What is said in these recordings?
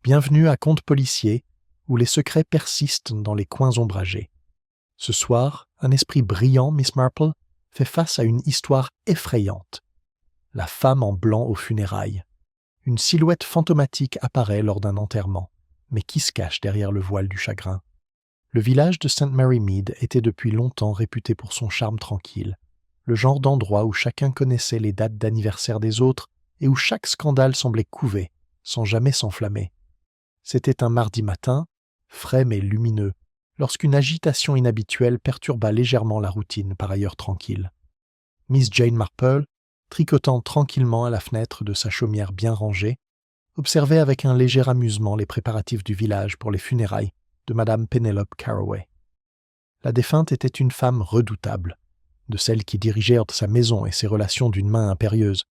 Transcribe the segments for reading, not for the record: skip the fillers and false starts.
Bienvenue à Contes policiers, où les secrets persistent dans les coins ombragés. Ce soir, un esprit brillant, Miss Marple, fait face à une histoire effrayante. La femme en blanc aux funérailles. Une silhouette fantomatique apparaît lors d'un enterrement, mais qui se cache derrière le voile du chagrin? Le village de St. Mary Mead était depuis longtemps réputé pour son charme tranquille, le genre d'endroit où chacun connaissait les dates d'anniversaire des autres et où chaque scandale semblait couver, sans jamais s'enflammer. C'était un mardi matin, frais mais lumineux, lorsqu'une agitation inhabituelle perturba légèrement la routine par ailleurs tranquille. Miss Jane Marple, tricotant tranquillement à la fenêtre de sa chaumière bien rangée, observait avec un léger amusement les préparatifs du village pour les funérailles de Madame Penelope Carroway. La défunte était une femme redoutable, de celles qui dirigèrent sa maison et ses relations d'une main impérieuse.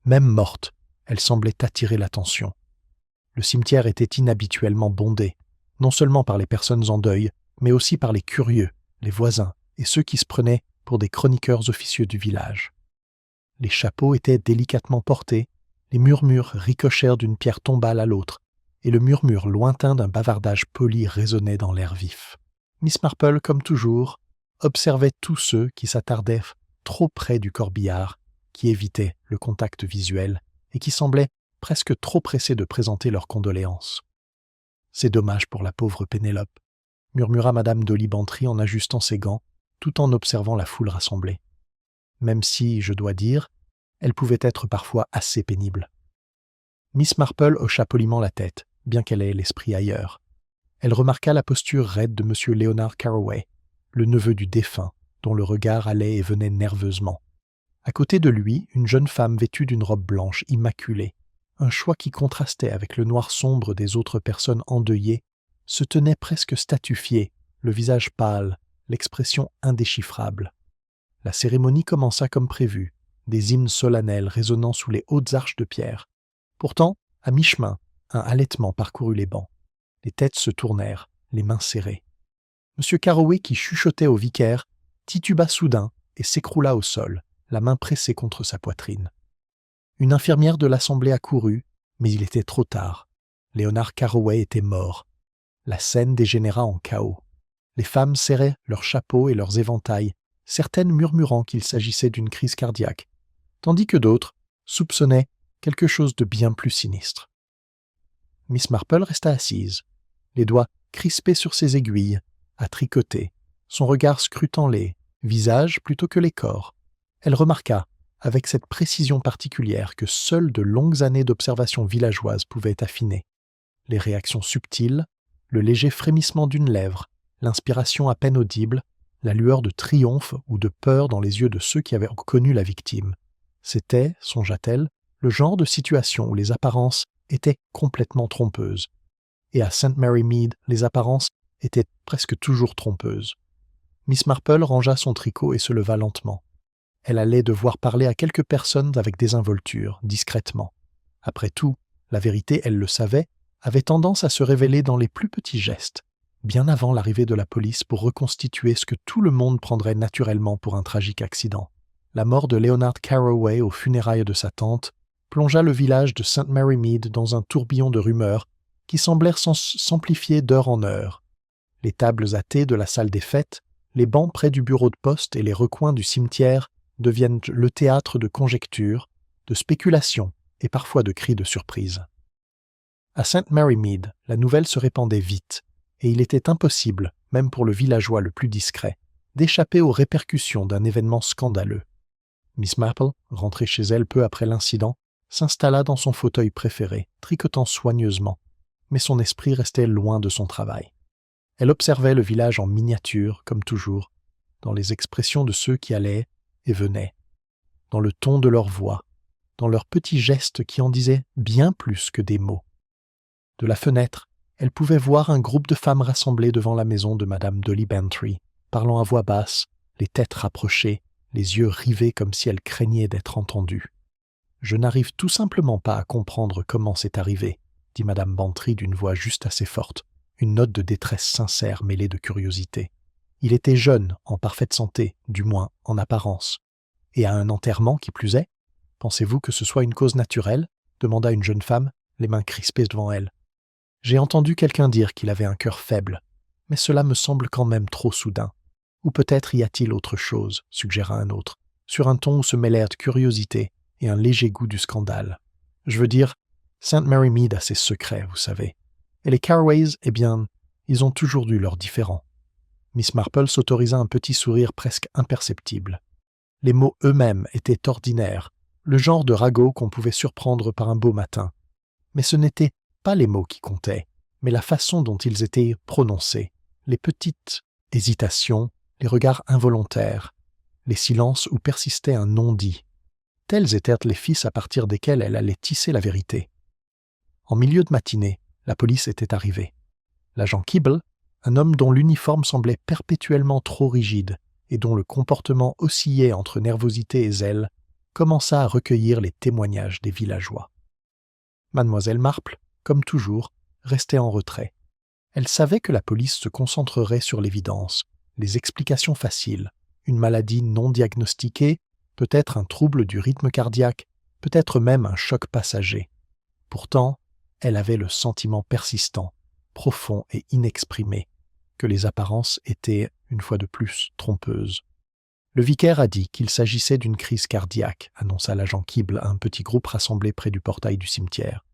Même morte, elle semblait attirer l'attention. Le cimetière était inhabituellement bondé, non seulement par les personnes en deuil, mais aussi par les curieux, les voisins et ceux qui se prenaient pour des chroniqueurs officieux du village. Les chapeaux étaient délicatement portés, les murmures ricochèrent d'une pierre tombale à l'autre, et le murmure lointain d'un bavardage poli résonnait dans l'air vif. Miss Marple, comme toujours, observait tous ceux qui s'attardaient trop près du corbillard, qui évitaient le contact visuel et qui semblaient presque trop pressés de présenter leurs condoléances. « C'est dommage pour la pauvre Pénélope », murmura Madame Dolly Bantry en ajustant ses gants, tout en observant la foule rassemblée. Même si, je dois dire, elle pouvait être parfois assez pénible. Miss Marple hocha poliment la tête, bien qu'elle ait l'esprit ailleurs. Elle remarqua la posture raide de M. Leonard Carroway, le neveu du défunt, dont le regard allait et venait nerveusement. À côté de lui, une jeune femme vêtue d'une robe blanche immaculée, un choix qui contrastait avec le noir sombre des autres personnes endeuillées, se tenait presque statufiée, le visage pâle, l'expression indéchiffrable. La cérémonie commença comme prévu, des hymnes solennels résonnant sous les hautes arches de pierre. Pourtant, à mi-chemin, un halètement parcourut les bancs. Les têtes se tournèrent, les mains serrées. M. Carroway, qui chuchotait au vicaire, tituba soudain et s'écroula au sol, la main pressée contre sa poitrine. Une infirmière de l'Assemblée accourut, mais il était trop tard. Leonard Carroway était mort. La scène dégénéra en chaos. Les femmes serraient leurs chapeaux et leurs éventails, certaines murmurant qu'il s'agissait d'une crise cardiaque, tandis que d'autres soupçonnaient quelque chose de bien plus sinistre. Miss Marple resta assise, les doigts crispés sur ses aiguilles, à tricoter, son regard scrutant les visages plutôt que les corps. Elle remarqua, avec cette précision particulière que seules de longues années d'observation villageoise pouvaient affiner, les réactions subtiles, le léger frémissement d'une lèvre, l'inspiration à peine audible, la lueur de triomphe ou de peur dans les yeux de ceux qui avaient connu la victime. C'était, songea-t-elle, le genre de situation où les apparences étaient complètement trompeuses. Et à St. Mary Mead, les apparences étaient presque toujours trompeuses. Miss Marple rangea son tricot et se leva lentement. Elle allait devoir parler à quelques personnes avec désinvolture, discrètement. Après tout, la vérité, elle le savait, avait tendance à se révéler dans les plus petits gestes, bien avant l'arrivée de la police pour reconstituer ce que tout le monde prendrait naturellement pour un tragique accident. La mort de Leonard Carroway aux funérailles de sa tante plongea le village de St. Mary Mead dans un tourbillon de rumeurs qui semblèrent s'amplifier d'heure en heure. Les tables à thé de la salle des fêtes, les bancs près du bureau de poste et les recoins du cimetière deviennent le théâtre de conjectures, de spéculations et parfois de cris de surprise. À St. Mary Mead, la nouvelle se répandait vite, et il était impossible, même pour le villageois le plus discret, d'échapper aux répercussions d'un événement scandaleux. Miss Marple, rentrée chez elle peu après l'incident, s'installa dans son fauteuil préféré, tricotant soigneusement, mais son esprit restait loin de son travail. Elle observait le village en miniature, comme toujours, dans les expressions de ceux qui allaient et venaient, dans le ton de leur voix, dans leurs petits gestes qui en disaient bien plus que des mots. De la fenêtre, elle pouvait voir un groupe de femmes rassemblées devant la maison de Madame Dolly Bantry, parlant à voix basse, les têtes rapprochées, les yeux rivés comme si elles craignaient d'être entendues. « Je n'arrive tout simplement pas à comprendre comment c'est arrivé », dit Madame Bantry d'une voix juste assez forte, une note de détresse sincère mêlée de curiosité. Il était jeune, en parfaite santé, du moins en apparence. Et à un enterrement qui plus est, pensez-vous que ce soit une cause naturelle ? Demanda une jeune femme, les mains crispées devant elle. J'ai entendu quelqu'un dire qu'il avait un cœur faible, mais cela me semble quand même trop soudain. Ou peut-être y a-t-il autre chose, suggéra un autre, sur un ton où se mêlèrent curiosité et un léger goût du scandale. Je veux dire, St. Mary Mead a ses secrets, vous savez. Et les Carraways, eh bien, ils ont toujours eu leurs différends. Miss Marple s'autorisa un petit sourire presque imperceptible. Les mots eux-mêmes étaient ordinaires, le genre de ragot qu'on pouvait surprendre par un beau matin. Mais ce n'étaient pas les mots qui comptaient, mais la façon dont ils étaient prononcés, les petites hésitations, les regards involontaires, les silences où persistait un non-dit. Tels étaient les fils à partir desquels elle allait tisser la vérité. En milieu de matinée, la police était arrivée. L'agent Kibble, un homme dont l'uniforme semblait perpétuellement trop rigide et dont le comportement oscillait entre nervosité et zèle, commença à recueillir les témoignages des villageois. Mademoiselle Marple, comme toujours, restait en retrait. Elle savait que la police se concentrerait sur l'évidence, les explications faciles, une maladie non diagnostiquée, peut-être un trouble du rythme cardiaque, peut-être même un choc passager. Pourtant, elle avait le sentiment persistant, profond et inexprimé, que les apparences étaient, une fois de plus, trompeuses. Le vicaire a dit qu'il s'agissait d'une crise cardiaque, annonça l'agent Kibble à un petit groupe rassemblé près du portail du cimetière.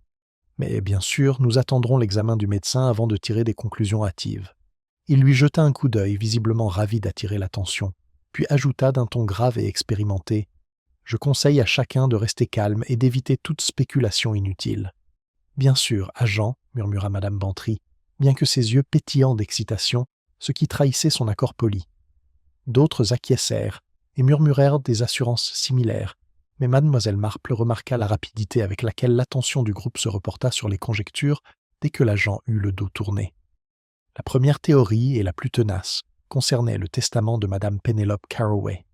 Mais bien sûr, nous attendrons l'examen du médecin avant de tirer des conclusions hâtives. Il lui jeta un coup d'œil, visiblement ravi d'attirer l'attention, puis ajouta d'un ton grave et expérimenté « Je conseille à chacun de rester calme et d'éviter toute spéculation inutile. » « Bien sûr, agent, » murmura madame Bantry, bien que ses yeux pétillants d'excitation, ce qui trahissait son accord poli. D'autres acquiescèrent et murmurèrent des assurances similaires, mais mademoiselle Marple remarqua la rapidité avec laquelle l'attention du groupe se reporta sur les conjectures dès que l'agent eut le dos tourné. La première théorie, et la plus tenace, concernait le testament de madame Penelope Carroway.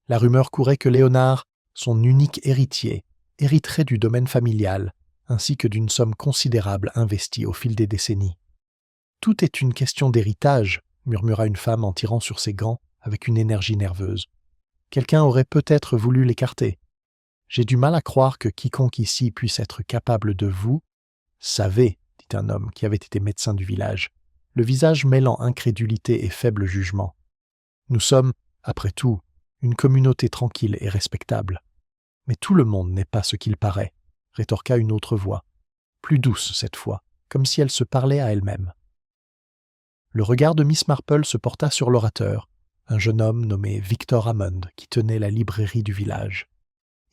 La rumeur courait que Léonard, son unique héritier, hériterait du domaine familial, ainsi que d'une somme considérable investie au fil des décennies. « Tout est une question d'héritage », murmura une femme en tirant sur ses gants avec une énergie nerveuse. « Quelqu'un aurait peut-être voulu l'écarter. J'ai du mal à croire que quiconque ici puisse être capable de vous. »« Savez, » dit un homme qui avait été médecin du village, le visage mêlant incrédulité et faible jugement. « Nous sommes, après tout, une communauté tranquille et respectable. Mais tout le monde n'est pas ce qu'il paraît, » rétorqua une autre voix, plus douce cette fois, comme si elle se parlait à elle-même. Le regard de Miss Marple se porta sur l'orateur, un jeune homme nommé Victor Hammond qui tenait la librairie du village.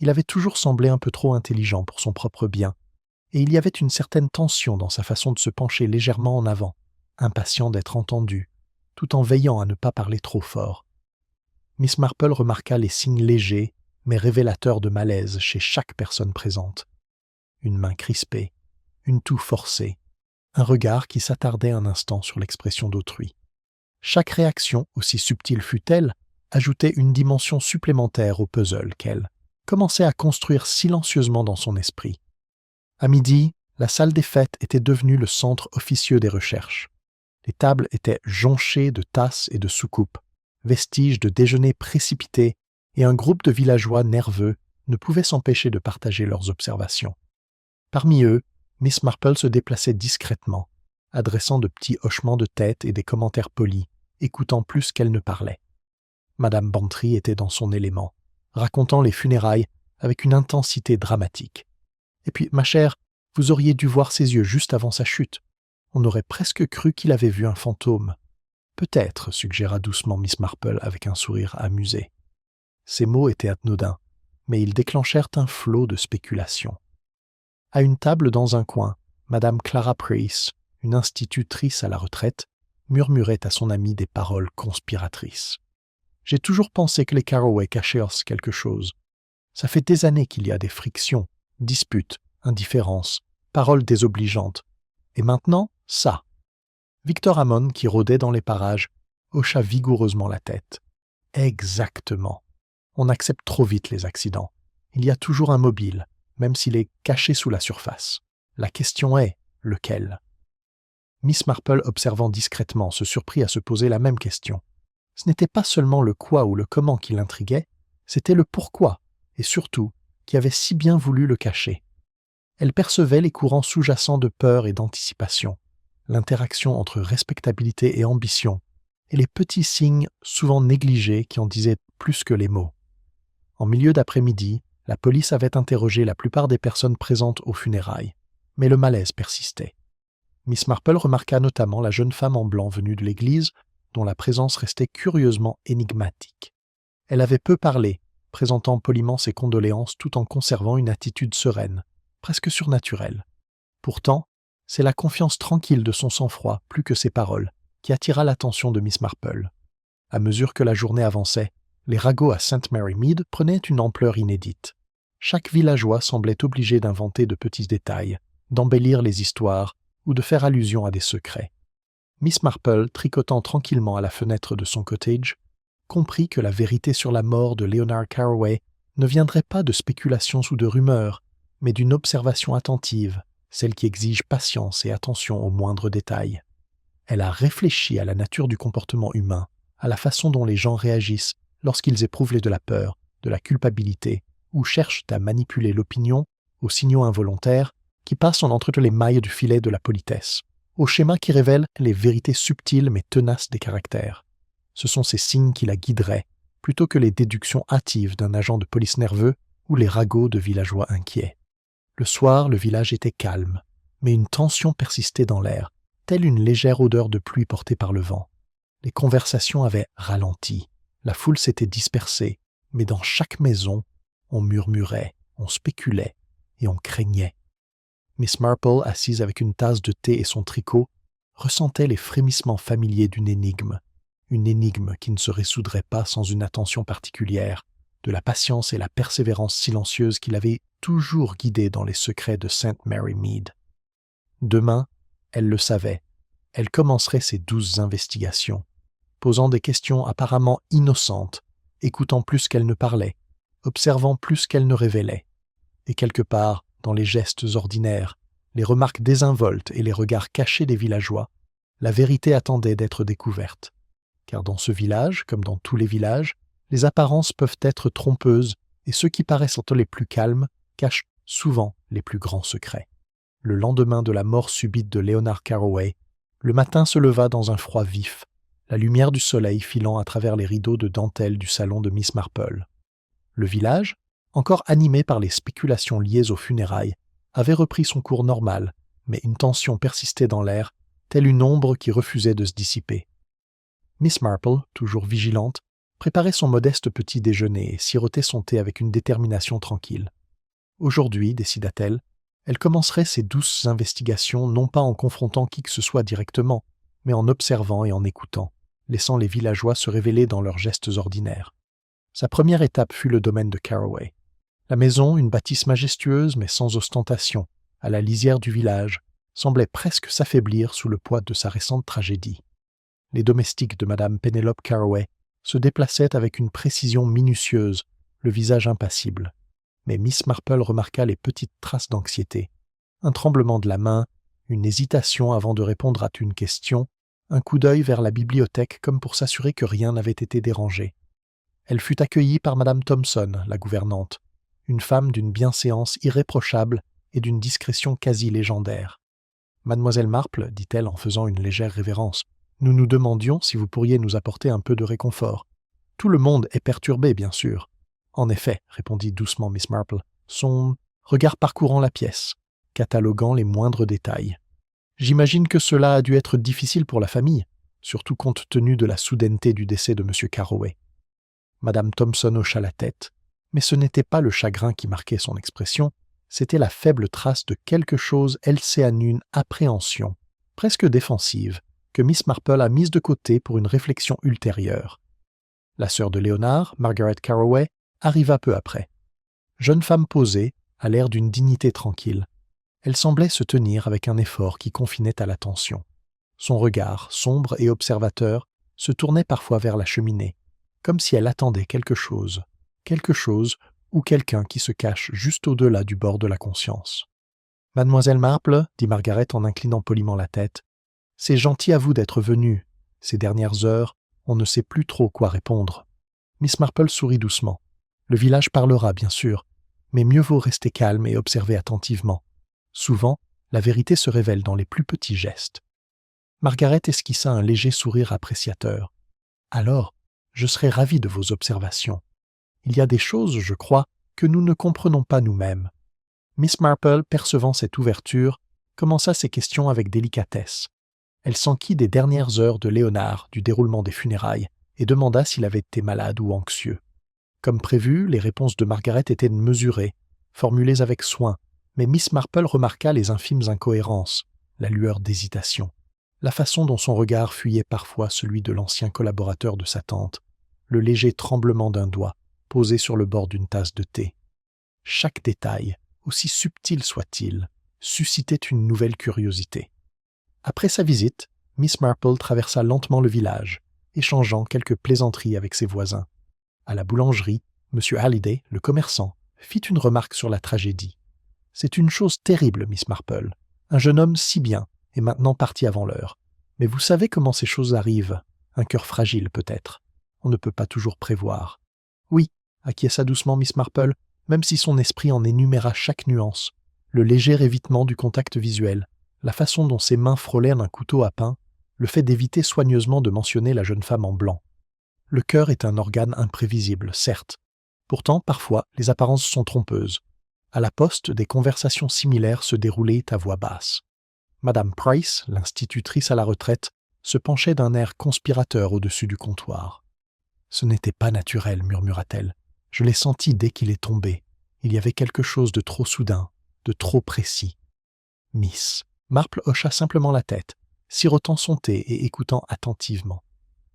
Il avait toujours semblé un peu trop intelligent pour son propre bien, et il y avait une certaine tension dans sa façon de se pencher légèrement en avant, impatient d'être entendu, tout en veillant à ne pas parler trop fort. Miss Marple remarqua les signes légers, mais révélateurs de malaise chez chaque personne présente. Une main crispée, une toux forcée, un regard qui s'attardait un instant sur l'expression d'autrui. Chaque réaction, aussi subtile fût-elle, ajoutait une dimension supplémentaire au puzzle qu'elle commençait à construire silencieusement dans son esprit. À midi, la salle des fêtes était devenue le centre officieux des recherches. Les tables étaient jonchées de tasses et de soucoupes, vestiges de déjeuners précipités, et un groupe de villageois nerveux ne pouvait s'empêcher de partager leurs observations. Parmi eux, Miss Marple se déplaçait discrètement, adressant de petits hochements de tête et des commentaires polis, écoutant plus qu'elle ne parlait. Madame Bantry était dans son élément, racontant les funérailles avec une intensité dramatique. Et puis, ma chère, vous auriez dû voir ses yeux juste avant sa chute. On aurait presque cru qu'il avait vu un fantôme. Peut-être, suggéra doucement Miss Marple avec un sourire amusé. Ces mots étaient anodins, mais ils déclenchèrent un flot de spéculations. À une table dans un coin, Madame Clara Price, une institutrice à la retraite, murmurait à son amie des paroles conspiratrices. « J'ai toujours pensé que les Carroway cachaient quelque chose. Ça fait des années qu'il y a des frictions, disputes, indifférences, paroles désobligeantes. Et maintenant, ça. » Victor Hammond, qui rôdait dans les parages, hocha vigoureusement la tête. « Exactement. On accepte trop vite les accidents. Il y a toujours un mobile, même s'il est caché sous la surface. La question est, lequel ? » Miss Marple, observant discrètement, se surprit à se poser la même question. Ce n'était pas seulement le quoi ou le comment qui l'intriguait, c'était le pourquoi, et surtout, qui avait si bien voulu le cacher. Elle percevait les courants sous-jacents de peur et d'anticipation, l'interaction entre respectabilité et ambition, et les petits signes souvent négligés qui en disaient plus que les mots. En milieu d'après-midi, la police avait interrogé la plupart des personnes présentes aux funérailles, mais le malaise persistait. Miss Marple remarqua notamment la jeune femme en blanc venue de l'église, dont la présence restait curieusement énigmatique. Elle avait peu parlé, présentant poliment ses condoléances tout en conservant une attitude sereine, presque surnaturelle. Pourtant, c'est la confiance tranquille de son sang-froid, plus que ses paroles, qui attira l'attention de Miss Marple. À mesure que la journée avançait, les ragots à St. Mary Mead prenaient une ampleur inédite. Chaque villageois semblait obligé d'inventer de petits détails, d'embellir les histoires ou de faire allusion à des secrets. Miss Marple, tricotant tranquillement à la fenêtre de son cottage, comprit que la vérité sur la mort de Leonard Carroway ne viendrait pas de spéculations ou de rumeurs, mais d'une observation attentive, celle qui exige patience et attention aux moindres détails. Elle a réfléchi à la nature du comportement humain, à la façon dont les gens réagissent lorsqu'ils éprouvent de la peur, de la culpabilité, ou cherchent à manipuler l'opinion aux signaux involontaires qui passent en entre les mailles du filet de la politesse, aux schémas qui révèlent les vérités subtiles mais tenaces des caractères. Ce sont ces signes qui la guideraient, plutôt que les déductions hâtives d'un agent de police nerveux ou les ragots de villageois inquiets. Le soir, le village était calme, mais une tension persistait dans l'air, telle une légère odeur de pluie portée par le vent. Les conversations avaient ralenti, la foule s'était dispersée, mais dans chaque maison, on murmurait, on spéculait et on craignait. Miss Marple, assise avec une tasse de thé et son tricot, ressentait les frémissements familiers d'une énigme qui ne se résoudrait pas sans une attention particulière, de la patience et la persévérance silencieuse qui l'avaient toujours guidée dans les secrets de St. Mary Mead. Demain, elle le savait, elle commencerait ses 12 investigations, posant des questions apparemment innocentes, écoutant plus qu'elle ne parlait, observant plus qu'elle ne révélait, et quelque part, dans les gestes ordinaires, les remarques désinvoltes et les regards cachés des villageois, la vérité attendait d'être découverte. Car dans ce village, comme dans tous les villages, les apparences peuvent être trompeuses et ceux qui paraissent être les plus calmes cachent souvent les plus grands secrets. Le lendemain de la mort subite de Leonard Carroway, le matin se leva dans un froid vif, la lumière du soleil filant à travers les rideaux de dentelle du salon de Miss Marple. Le village, encore animé par les spéculations liées aux funérailles, avait repris son cours normal, mais une tension persistait dans l'air, telle une ombre qui refusait de se dissiper. Miss Marple, toujours vigilante, préparait son modeste petit déjeuner et sirotait son thé avec une détermination tranquille. Aujourd'hui, décida-t-elle, elle commencerait ses douces investigations non pas en confrontant qui que ce soit directement, mais en observant et en écoutant, laissant les villageois se révéler dans leurs gestes ordinaires. Sa première étape fut le domaine de Carroway. La maison, une bâtisse majestueuse mais sans ostentation, à la lisière du village, semblait presque s'affaiblir sous le poids de sa récente tragédie. Les domestiques de Madame Penelope Carroway se déplaçaient avec une précision minutieuse, le visage impassible. Mais Miss Marple remarqua les petites traces d'anxiété, un tremblement de la main, une hésitation avant de répondre à une question, un coup d'œil vers la bibliothèque comme pour s'assurer que rien n'avait été dérangé. Elle fut accueillie par Madame Thompson, la gouvernante, une femme d'une bienséance irréprochable et d'une discrétion quasi légendaire. « Mademoiselle Marple, dit-elle en faisant une légère révérence, nous nous demandions si vous pourriez nous apporter un peu de réconfort. Tout le monde est perturbé, bien sûr. » « En effet, » répondit doucement Miss Marple, son regard parcourant la pièce, cataloguant les moindres détails. « J'imagine que cela a dû être difficile pour la famille, surtout compte tenu de la soudaineté du décès de M. Carroway. » Madame Thompson hocha la tête, mais ce n'était pas le chagrin qui marquait son expression, c'était la faible trace de quelque chose elcé à une appréhension, presque défensive, que Miss Marple a mise de côté pour une réflexion ultérieure. La sœur de Léonard, Margaret Carroway, arriva peu après. Jeune femme posée, à l'air d'une dignité tranquille. Elle semblait se tenir avec un effort qui confinait à l'attention. Son regard, sombre et observateur, se tournait parfois vers la cheminée, comme si elle attendait quelque chose ou quelqu'un qui se cache juste au-delà du bord de la conscience. « Mademoiselle Marple, dit Margaret en inclinant poliment la tête, c'est gentil à vous d'être venue. Ces dernières heures, on ne sait plus trop quoi répondre. » Miss Marple sourit doucement. Le village parlera, bien sûr, mais mieux vaut rester calme et observer attentivement. Souvent, la vérité se révèle dans les plus petits gestes. Margaret esquissa un léger sourire appréciateur. « Alors, je serais ravi de vos observations. Il y a des choses, je crois, que nous ne comprenons pas nous-mêmes. » Miss Marple, percevant cette ouverture, commença ses questions avec délicatesse. Elle s'enquit des dernières heures de Léonard, du déroulement des funérailles, et demanda s'il avait été malade ou anxieux. Comme prévu, les réponses de Margaret étaient mesurées, formulées avec soin, mais Miss Marple remarqua les infimes incohérences, la lueur d'hésitation, la façon dont son regard fuyait parfois celui de l'ancien collaborateur de sa tante, le léger tremblement d'un doigt posé sur le bord d'une tasse de thé. Chaque détail, aussi subtil soit-il, suscitait une nouvelle curiosité. Après sa visite, Miss Marple traversa lentement le village, échangeant quelques plaisanteries avec ses voisins. À la boulangerie, M. Halliday, le commerçant, fit une remarque sur la tragédie. « C'est une chose terrible, Miss Marple. Un jeune homme si bien est maintenant parti avant l'heure. Mais vous savez comment ces choses arrivent. Un cœur fragile, peut-être. On ne peut pas toujours prévoir. »« Oui, » acquiesça doucement Miss Marple, même si son esprit en énuméra chaque nuance. Le léger évitement du contact visuel, la façon dont ses mains frôlèrent un couteau à pain, le fait d'éviter soigneusement de mentionner la jeune femme en blanc. Le cœur est un organe imprévisible, certes. Pourtant, parfois, les apparences sont trompeuses. À la poste, des conversations similaires se déroulaient à voix basse. Madame Price, l'institutrice à la retraite, se penchait d'un air conspirateur au-dessus du comptoir. « Ce n'était pas naturel, murmura-t-elle. Je l'ai senti dès qu'il est tombé. Il y avait quelque chose de trop soudain, de trop précis. » Miss Marple hocha simplement la tête, sirotant son thé et écoutant attentivement.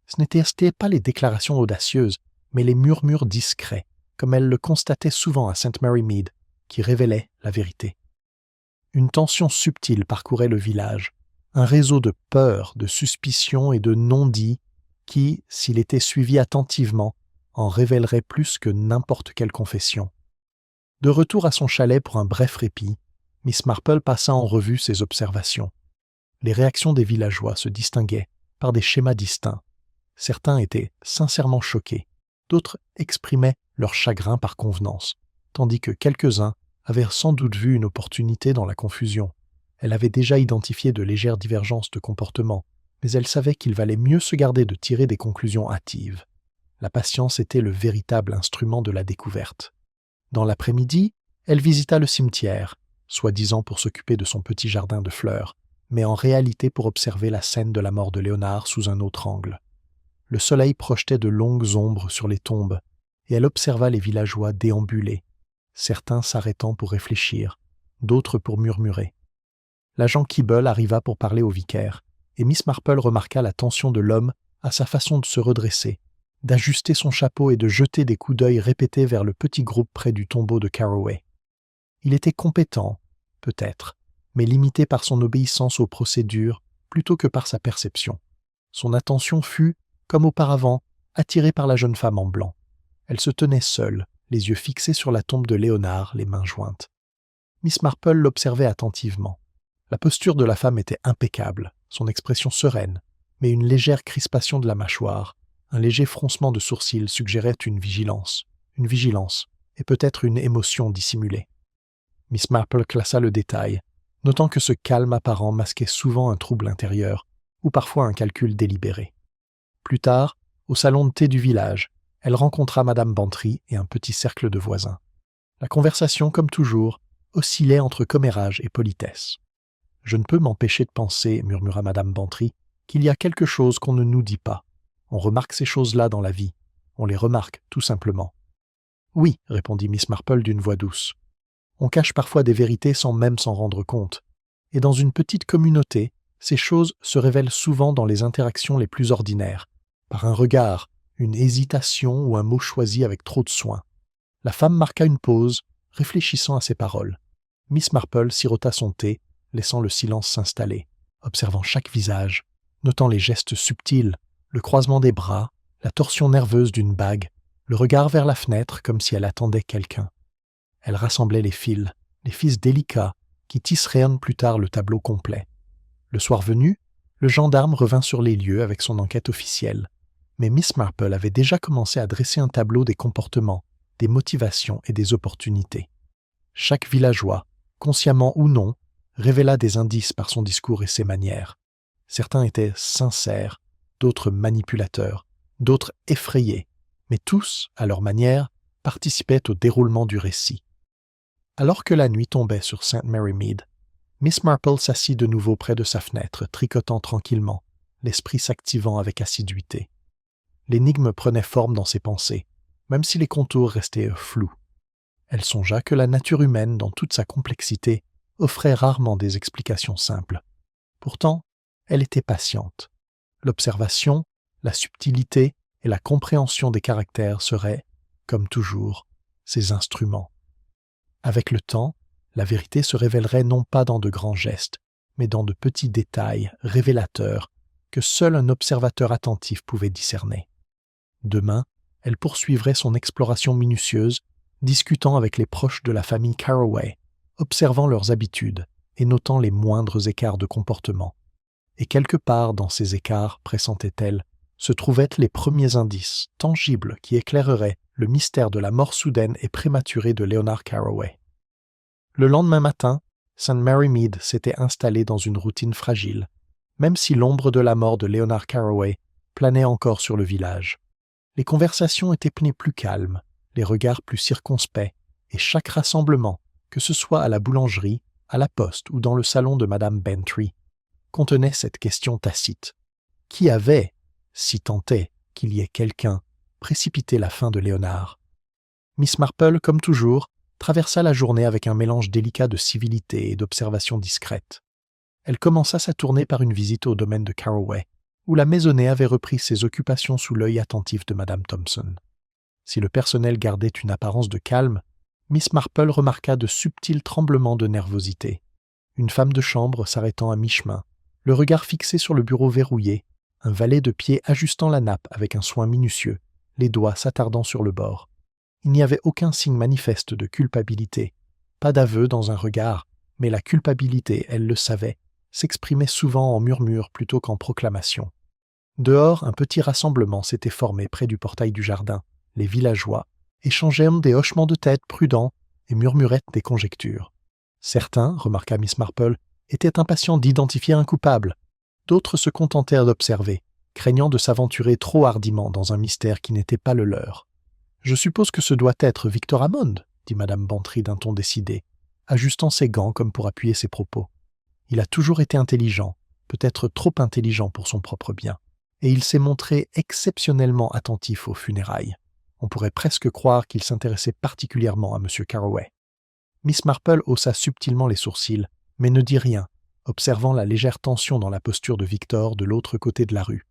Ce n'étaient pas les déclarations audacieuses, mais les murmures discrets, comme elle le constatait souvent à St. Mary Mead, qui révélaient la vérité. Une tension subtile parcourait le village, un réseau de peurs, de suspicions et de non-dits qui, s'il était suivi attentivement, en révélerait plus que n'importe quelle confession. De retour à son chalet pour un bref répit, Miss Marple passa en revue ses observations. Les réactions des villageois se distinguaient par des schémas distincts. Certains étaient sincèrement choqués, d'autres exprimaient leur chagrin par convenance, tandis que quelques-uns avaient sans doute vu une opportunité dans la confusion. Elle avait déjà identifié de légères divergences de comportement, mais elle savait qu'il valait mieux se garder de tirer des conclusions hâtives. La patience était le véritable instrument de la découverte. Dans l'après-midi, elle visita le cimetière, soi-disant pour s'occuper de son petit jardin de fleurs, mais en réalité pour observer la scène de la mort de Léonard sous un autre angle. Le soleil projetait de longues ombres sur les tombes, et elle observa les villageois déambuler, certains s'arrêtant pour réfléchir, d'autres pour murmurer. L'agent Keeble arriva pour parler au vicaire, et Miss Marple remarqua la tension de l'homme à sa façon de se redresser, d'ajuster son chapeau et de jeter des coups d'œil répétés vers le petit groupe près du tombeau de Carroway. Il était compétent, peut-être, mais limité par son obéissance aux procédures plutôt que par sa perception. Son attention fut, comme auparavant, attirée par la jeune femme en blanc. Elle se tenait seule, les yeux fixés sur la tombe de Léonard, les mains jointes. Miss Marple l'observait attentivement. La posture de la femme était impeccable, son expression sereine, mais une légère crispation de la mâchoire, un léger froncement de sourcils suggérait une vigilance, et peut-être une émotion dissimulée. Miss Marple classa le détail, notant que ce calme apparent masquait souvent un trouble intérieur, ou parfois un calcul délibéré. Plus tard, au salon de thé du village, elle rencontra Madame Bantry et un petit cercle de voisins. La conversation, comme toujours, oscillait entre commérage et politesse. « Je ne peux m'empêcher de penser, murmura Madame Bantry, qu'il y a quelque chose qu'on ne nous dit pas. On remarque ces choses-là dans la vie. On les remarque, tout simplement. »« Oui, répondit Miss Marple d'une voix douce. On cache parfois des vérités sans même s'en rendre compte. Et dans une petite communauté, ces choses se révèlent souvent dans les interactions les plus ordinaires, par un regard, une hésitation ou un mot choisi avec trop de soin. La femme marqua une pause, réfléchissant à ses paroles. Miss Marple sirota son thé, laissant le silence s'installer, observant chaque visage, notant les gestes subtils, le croisement des bras, la torsion nerveuse d'une bague, le regard vers la fenêtre comme si elle attendait quelqu'un. Elle rassemblait les fils délicats qui tisseraient plus tard le tableau complet. Le soir venu, le gendarme revint sur les lieux avec son enquête officielle, mais Miss Marple avait déjà commencé à dresser un tableau des comportements, des motivations et des opportunités. Chaque villageois, consciemment ou non, révéla des indices par son discours et ses manières. Certains étaient sincères, d'autres manipulateurs, d'autres effrayés, mais tous, à leur manière, participaient au déroulement du récit. Alors que la nuit tombait sur St. Mary Mead, Miss Marple s'assit de nouveau près de sa fenêtre, tricotant tranquillement, l'esprit s'activant avec assiduité. L'énigme prenait forme dans ses pensées, même si les contours restaient flous. Elle songea que la nature humaine, dans toute sa complexité, offrait rarement des explications simples. Pourtant, elle était patiente. L'observation, la subtilité et la compréhension des caractères seraient, comme toujours, ses instruments. Avec le temps, la vérité se révélerait non pas dans de grands gestes, mais dans de petits détails révélateurs que seul un observateur attentif pouvait discerner. Demain, elle poursuivrait son exploration minutieuse, discutant avec les proches de la famille Carroway, observant leurs habitudes et notant les moindres écarts de comportement. Et quelque part dans ces écarts, pressentait-elle, se trouvaient les premiers indices tangibles qui éclaireraient le mystère de la mort soudaine et prématurée de Leonard Carroway. Le lendemain matin, St. Mary Mead s'était installée dans une routine fragile, même si l'ombre de la mort de Leonard Carroway planait encore sur le village. Les conversations étaient plus calmes, les regards plus circonspects, et chaque rassemblement, que ce soit à la boulangerie, à la poste ou dans le salon de Madame Bantry, contenait cette question tacite. Qui avait, si tant est qu'il y ait quelqu'un, précipité la fin de Léonard? Miss Marple, comme toujours, traversa la journée avec un mélange délicat de civilité et d'observation discrète. Elle commença sa tournée par une visite au domaine de Carroway, où la maisonnée avait repris ses occupations sous l'œil attentif de Madame Thompson. Si le personnel gardait une apparence de calme, Miss Marple remarqua de subtils tremblements de nervosité. Une femme de chambre s'arrêtant à mi-chemin, le regard fixé sur le bureau verrouillé, un valet de pied ajustant la nappe avec un soin minutieux, les doigts s'attardant sur le bord. Il n'y avait aucun signe manifeste de culpabilité, pas d'aveu dans un regard, mais la culpabilité, elle le savait, s'exprimait souvent en murmures plutôt qu'en proclamations. Dehors, un petit rassemblement s'était formé près du portail du jardin. Les villageois échangeaient des hochements de tête prudents et murmuraient des conjectures. Certains, remarqua Miss Marple, étaient impatients d'identifier un coupable. D'autres se contentèrent d'observer, craignant de s'aventurer trop hardiment dans un mystère qui n'était pas le leur. « Je suppose que ce doit être Victor Hammond, » dit Madame Bantry d'un ton décidé, ajustant ses gants comme pour appuyer ses propos. « Il a toujours été intelligent, peut-être trop intelligent pour son propre bien, et il s'est montré exceptionnellement attentif aux funérailles. On pourrait presque croire qu'il s'intéressait particulièrement à M. Carroway. » Miss Marple haussa subtilement les sourcils, mais ne dit rien, observant la légère tension dans la posture de Victor de l'autre côté de la rue.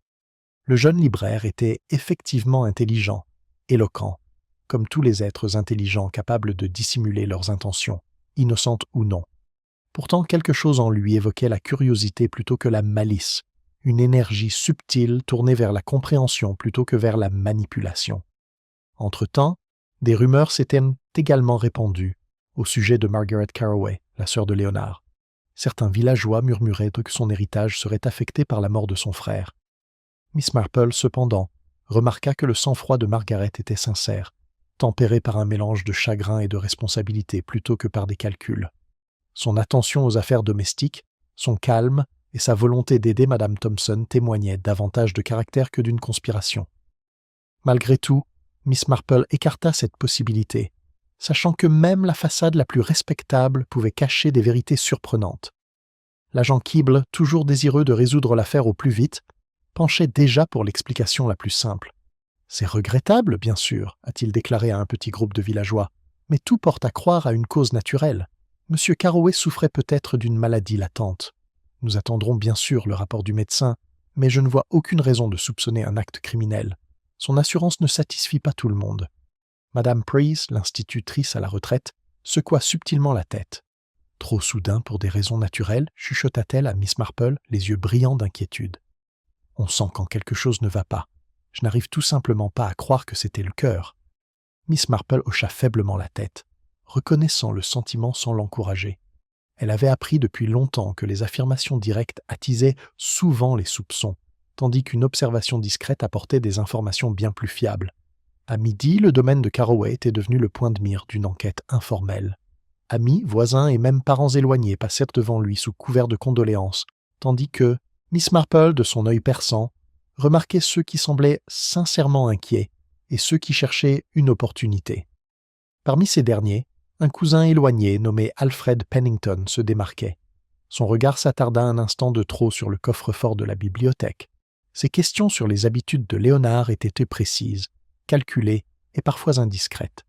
Le jeune libraire était effectivement intelligent, éloquent, comme tous les êtres intelligents capables de dissimuler leurs intentions, innocentes ou non. Pourtant, quelque chose en lui évoquait la curiosité plutôt que la malice, une énergie subtile tournée vers la compréhension plutôt que vers la manipulation. Entre-temps, des rumeurs s'étaient également répandues au sujet de Margaret Carroway, la sœur de Léonard. Certains villageois murmuraient que son héritage serait affecté par la mort de son frère. Miss Marple, cependant, remarqua que le sang-froid de Margaret était sincère, tempéré par un mélange de chagrin et de responsabilité plutôt que par des calculs. Son attention aux affaires domestiques, son calme et sa volonté d'aider Madame Thompson témoignaient davantage de caractère que d'une conspiration. Malgré tout, Miss Marple écarta cette possibilité, sachant que même la façade la plus respectable pouvait cacher des vérités surprenantes. L'agent Keeble, toujours désireux de résoudre l'affaire au plus vite, penchait déjà pour l'explication la plus simple. « C'est regrettable, bien sûr, » a-t-il déclaré à un petit groupe de villageois, « mais tout porte à croire à une cause naturelle. M. Carroway souffrait peut-être d'une maladie latente. Nous attendrons bien sûr le rapport du médecin, mais je ne vois aucune raison de soupçonner un acte criminel. Son assurance ne satisfit pas tout le monde. » Madame Pryce, l'institutrice à la retraite, secoua subtilement la tête. « Trop soudain pour des raisons naturelles » chuchota-t-elle à Miss Marple, les yeux brillants d'inquiétude. « On sent quand quelque chose ne va pas. Je n'arrive tout simplement pas à croire que c'était le cœur. » Miss Marple hocha faiblement la tête, reconnaissant le sentiment sans l'encourager. Elle avait appris depuis longtemps que les affirmations directes attisaient souvent les soupçons, tandis qu'une observation discrète apportait des informations bien plus fiables. À midi, le domaine de Carroway était devenu le point de mire d'une enquête informelle. Amis, voisins et même parents éloignés passèrent devant lui sous couvert de condoléances, tandis que, Miss Marple, de son œil perçant, remarquait ceux qui semblaient sincèrement inquiets et ceux qui cherchaient une opportunité. Parmi ces derniers, un cousin éloigné nommé Alfred Pennington se démarquait. Son regard s'attarda un instant de trop sur le coffre-fort de la bibliothèque. Ses questions sur les habitudes de Léonard étaient précises, calculées et parfois indiscrètes.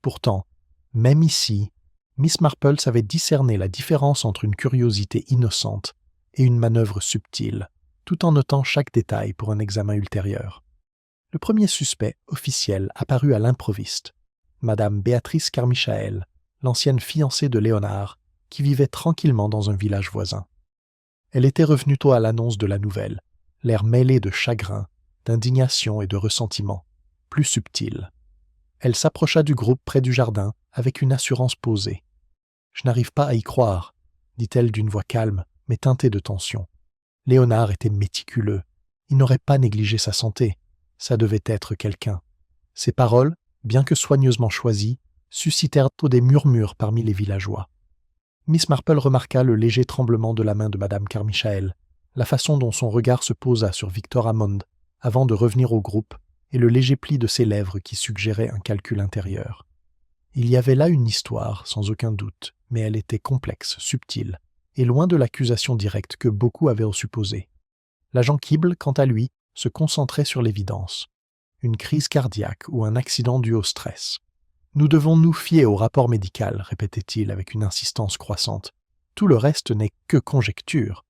Pourtant, même ici, Miss Marple savait discerner la différence entre une curiosité innocente et une manœuvre subtile, tout en notant chaque détail pour un examen ultérieur. Le premier suspect officiel apparut à l'improviste, Madame Béatrice Carmichael, l'ancienne fiancée de Léonard, qui vivait tranquillement dans un village voisin. Elle était revenue tôt à l'annonce de la nouvelle, l'air mêlé de chagrin, d'indignation et de ressentiment, plus subtil. Elle s'approcha du groupe près du jardin avec une assurance posée. « Je n'arrive pas à y croire », dit-elle d'une voix calme, mais teintée de tension. Léonard était méticuleux. Il n'aurait pas négligé sa santé. Ça devait être quelqu'un. Ses paroles, bien que soigneusement choisies, suscitèrent des murmures parmi les villageois. Miss Marple remarqua le léger tremblement de la main de Madame Carmichael, la façon dont son regard se posa sur Victor Hammond avant de revenir au groupe et le léger pli de ses lèvres qui suggérait un calcul intérieur. Il y avait là une histoire, sans aucun doute, mais elle était complexe, subtile, et loin de l'accusation directe que beaucoup avaient supposée. L'agent Kibble, quant à lui, se concentrait sur l'évidence. Une crise cardiaque ou un accident dû au stress. « Nous devons nous fier au rapport médical », répétait-il avec une insistance croissante. « Tout le reste n'est que conjecture. »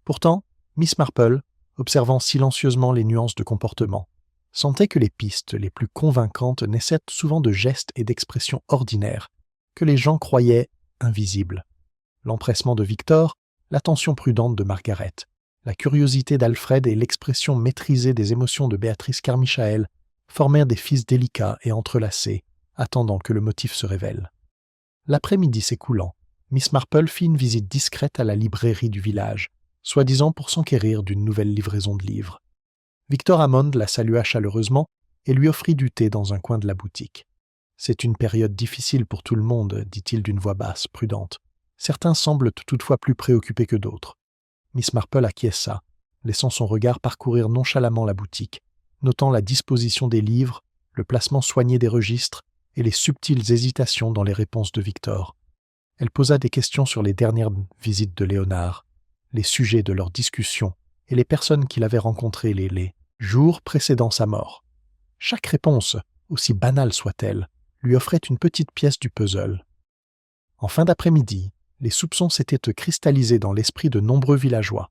Pourtant, Miss Marple, observant silencieusement les nuances de comportement, sentait que les pistes les plus convaincantes naissaient souvent de gestes et d'expressions ordinaires que les gens croyaient invisibles. L'empressement de Victor, l'attention prudente de Margaret, la curiosité d'Alfred et l'expression maîtrisée des émotions de Béatrice Carmichael formèrent des fils délicats et entrelacés, attendant que le motif se révèle. L'après-midi s'écoulant, Miss Marple fit une visite discrète à la librairie du village, soi-disant pour s'enquérir d'une nouvelle livraison de livres. Victor Hammond la salua chaleureusement et lui offrit du thé dans un coin de la boutique. « C'est une période difficile pour tout le monde, dit-il d'une voix basse, prudente. Certains semblent toutefois plus préoccupés que d'autres. » Miss Marple acquiesça, laissant son regard parcourir nonchalamment la boutique, notant la disposition des livres, le placement soigné des registres et les subtiles hésitations dans les réponses de Victor. Elle posa des questions sur les dernières visites de Léonard, les sujets de leurs discussions et les personnes qu'il avait rencontrées les jours précédant sa mort. Chaque réponse, aussi banale soit-elle, lui offrait une petite pièce du puzzle. En fin d'après-midi, les soupçons s'étaient cristallisés dans l'esprit de nombreux villageois.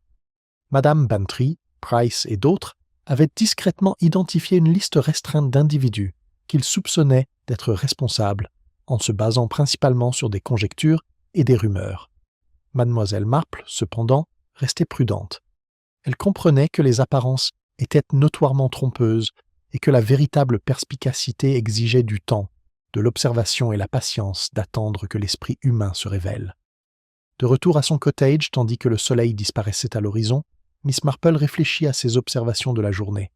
Madame Bantry, Price et d'autres avaient discrètement identifié une liste restreinte d'individus qu'ils soupçonnaient d'être responsables, en se basant principalement sur des conjectures et des rumeurs. Mademoiselle Marple, cependant, restait prudente. Elle comprenait que les apparences étaient notoirement trompeuses et que la véritable perspicacité exigeait du temps, de l'observation et la patience d'attendre que l'esprit humain se révèle. De retour à son cottage, tandis que le soleil disparaissait à l'horizon, Miss Marple réfléchit à ses observations de la journée.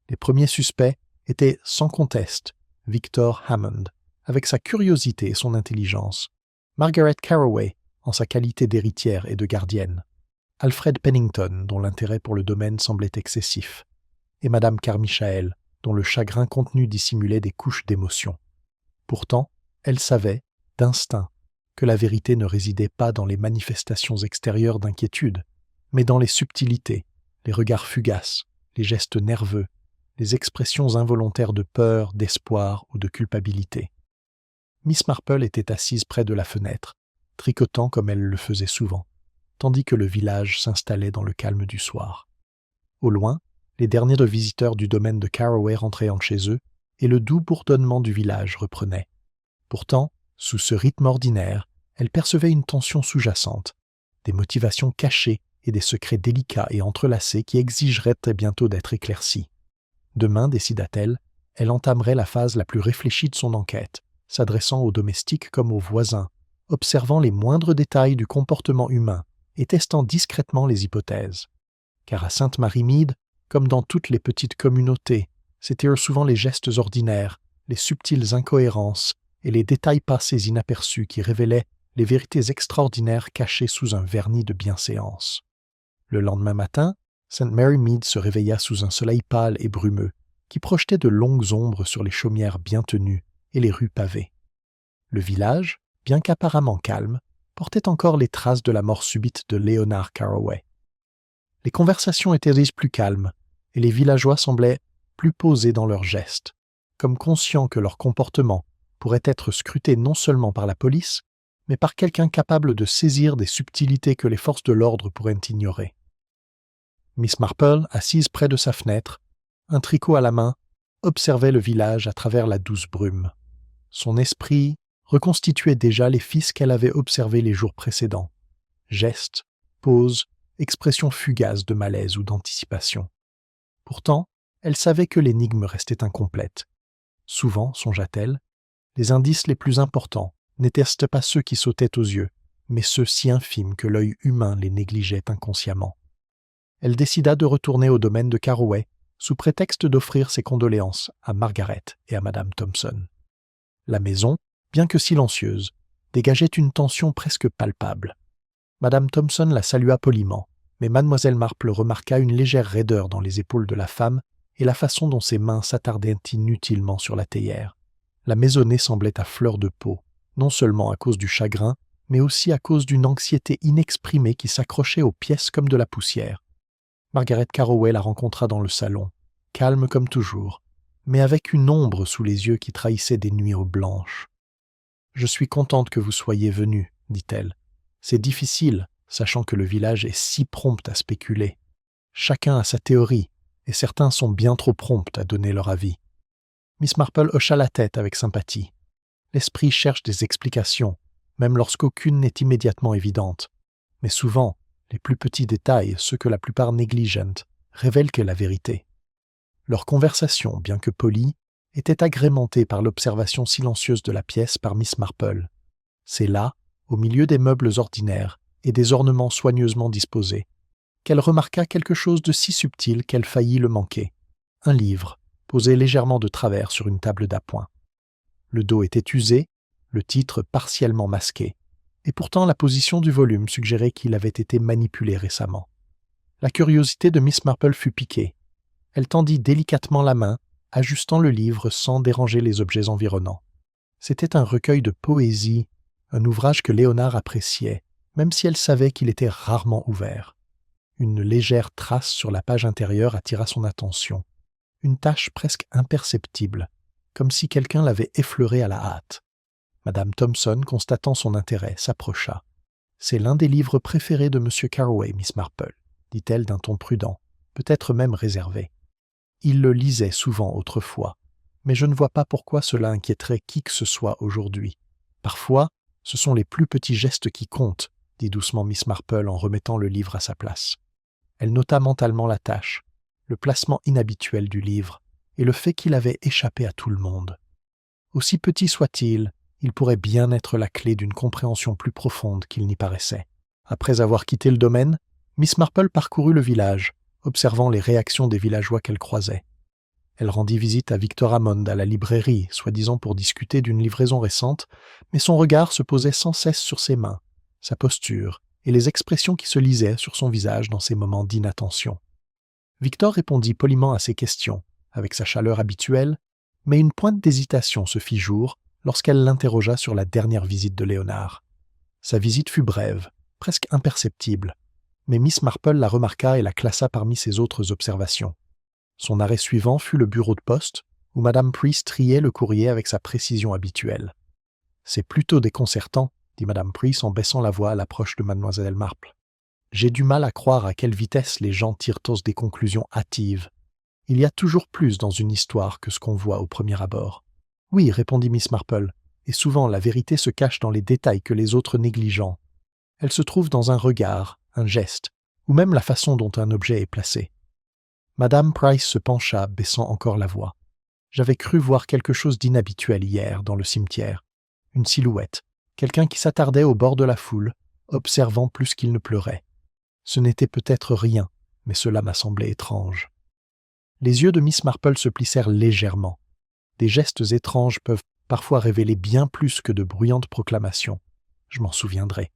Les premiers suspects étaient sans conteste Victor Hammond, avec sa curiosité et son intelligence, Margaret Carroway, en sa qualité d'héritière et de gardienne, Alfred Pennington, dont l'intérêt pour le domaine semblait excessif, et Madame Carmichael, dont le chagrin contenu dissimulait des couches d'émotion. Pourtant, elle savait, d'instinct, que la vérité ne résidait pas dans les manifestations extérieures d'inquiétude, mais dans les subtilités, les regards fugaces, les gestes nerveux, les expressions involontaires de peur, d'espoir ou de culpabilité. Miss Marple était assise près de la fenêtre, tricotant comme elle le faisait souvent, tandis que le village s'installait dans le calme du soir. Au loin, les derniers visiteurs du domaine de Carroway rentraient chez eux, et le doux bourdonnement du village reprenait. Pourtant, sous ce rythme ordinaire, elle percevait une tension sous-jacente, des motivations cachées et des secrets délicats et entrelacés qui exigeraient bientôt d'être éclaircis. Demain, décida-t-elle, elle entamerait la phase la plus réfléchie de son enquête, s'adressant aux domestiques comme aux voisins, observant les moindres détails du comportement humain et testant discrètement les hypothèses. Car à Sainte-Marie-Mead, comme dans toutes les petites communautés, c'étaient souvent les gestes ordinaires, les subtiles incohérences et les détails passés inaperçus qui révélaient les vérités extraordinaires cachées sous un vernis de bienséance. Le lendemain matin, St. Mary Mead se réveilla sous un soleil pâle et brumeux, qui projetait de longues ombres sur les chaumières bien tenues et les rues pavées. Le village, bien qu'apparemment calme, portait encore les traces de la mort subite de Leonard Carroway. Les conversations étaient plus calmes, et les villageois semblaient plus posés dans leurs gestes, comme conscients que leur comportement pourrait être scruté non seulement par la police, mais par quelqu'un capable de saisir des subtilités que les forces de l'ordre pourraient ignorer. Miss Marple, assise près de sa fenêtre, un tricot à la main, observait le village à travers la douce brume. Son esprit reconstituait déjà les fils qu'elle avait observés les jours précédents. Gestes, poses, expressions fugaces de malaise ou d'anticipation. Pourtant, elle savait que l'énigme restait incomplète. Souvent, songea-t-elle, les indices les plus importants n'étaient pas ceux qui sautaient aux yeux, mais ceux si infimes que l'œil humain les négligeait inconsciemment. Elle décida de retourner au domaine de Carroway, sous prétexte d'offrir ses condoléances à Margaret et à Madame Thompson. La maison, bien que silencieuse, dégageait une tension presque palpable. Madame Thompson la salua poliment, mais Mademoiselle Marple remarqua une légère raideur dans les épaules de la femme et la façon dont ses mains s'attardaient inutilement sur la théière. La maisonnée semblait à fleur de peau, non seulement à cause du chagrin, mais aussi à cause d'une anxiété inexprimée qui s'accrochait aux pièces comme de la poussière. Margaret Carroway la rencontra dans le salon, calme comme toujours, mais avec une ombre sous les yeux qui trahissait des nuits blanches. « Je suis contente que vous soyez venue, dit-elle. C'est difficile, sachant que le village est si prompt à spéculer. Chacun a sa théorie, et certains sont bien trop prompts à donner leur avis. » Miss Marple hocha la tête avec sympathie. L'esprit cherche des explications, même lorsqu'aucune n'est immédiatement évidente. Mais souvent, les plus petits détails, ceux que la plupart négligent, révèlent que la vérité. Leur conversation, bien que polie, était agrémentée par l'observation silencieuse de la pièce par Miss Marple. C'est là, au milieu des meubles ordinaires et des ornements soigneusement disposés, qu'elle remarqua quelque chose de si subtil qu'elle faillit le manquer. Un livre, posé légèrement de travers sur une table d'appoint. Le dos était usé, le titre partiellement masqué, et pourtant la position du volume suggérait qu'il avait été manipulé récemment. La curiosité de Miss Marple fut piquée. Elle tendit délicatement la main, ajustant le livre sans déranger les objets environnants. C'était un recueil de poésie, un ouvrage que Léonard appréciait, même si elle savait qu'il était rarement ouvert. Une légère trace sur la page intérieure attira son attention. Une tache presque imperceptible, comme si quelqu'un l'avait effleuré à la hâte. Madame Thompson, constatant son intérêt, s'approcha. « C'est l'un des livres préférés de M. Carroway, Miss Marple, » dit-elle d'un ton prudent, peut-être même réservé. « Il le lisait souvent autrefois, mais je ne vois pas pourquoi cela inquiéterait qui que ce soit aujourd'hui. Parfois, ce sont les plus petits gestes qui comptent, » dit doucement Miss Marple en remettant le livre à sa place. Elle nota mentalement la tâche, le placement inhabituel du livre, et le fait qu'il avait échappé à tout le monde. Aussi petit soit-il, il pourrait bien être la clé d'une compréhension plus profonde qu'il n'y paraissait. Après avoir quitté le domaine, Miss Marple parcourut le village, observant les réactions des villageois qu'elle croisait. Elle rendit visite à Victor Hammond à la librairie, soi-disant pour discuter d'une livraison récente, mais son regard se posait sans cesse sur ses mains, sa posture et les expressions qui se lisaient sur son visage dans ces moments d'inattention. Victor répondit poliment à ses questions, avec sa chaleur habituelle, mais une pointe d'hésitation se fit jour lorsqu'elle l'interrogea sur la dernière visite de Léonard. Sa visite fut brève, presque imperceptible, mais Miss Marple la remarqua et la classa parmi ses autres observations. Son arrêt suivant fut le bureau de poste, où Madame Priest triait le courrier avec sa précision habituelle. « C'est plutôt déconcertant, » dit Madame Priest en baissant la voix à l'approche de Mademoiselle Marple. « J'ai du mal à croire à quelle vitesse les gens tirent tous des conclusions hâtives. Il y a toujours plus dans une histoire que ce qu'on voit au premier abord. » « Oui, répondit Miss Marple, et souvent la vérité se cache dans les détails que les autres négligent. Elle se trouve dans un regard, un geste, ou même la façon dont un objet est placé. » Madame Price se pencha, baissant encore la voix. « J'avais cru voir quelque chose d'inhabituel hier dans le cimetière. Une silhouette, quelqu'un qui s'attardait au bord de la foule, observant plus qu'il ne pleurait. Ce n'était peut-être rien, mais cela m'a semblé étrange. » Les yeux de Miss Marple se plissèrent légèrement. Des gestes étranges peuvent parfois révéler bien plus que de bruyantes proclamations. Je m'en souviendrai.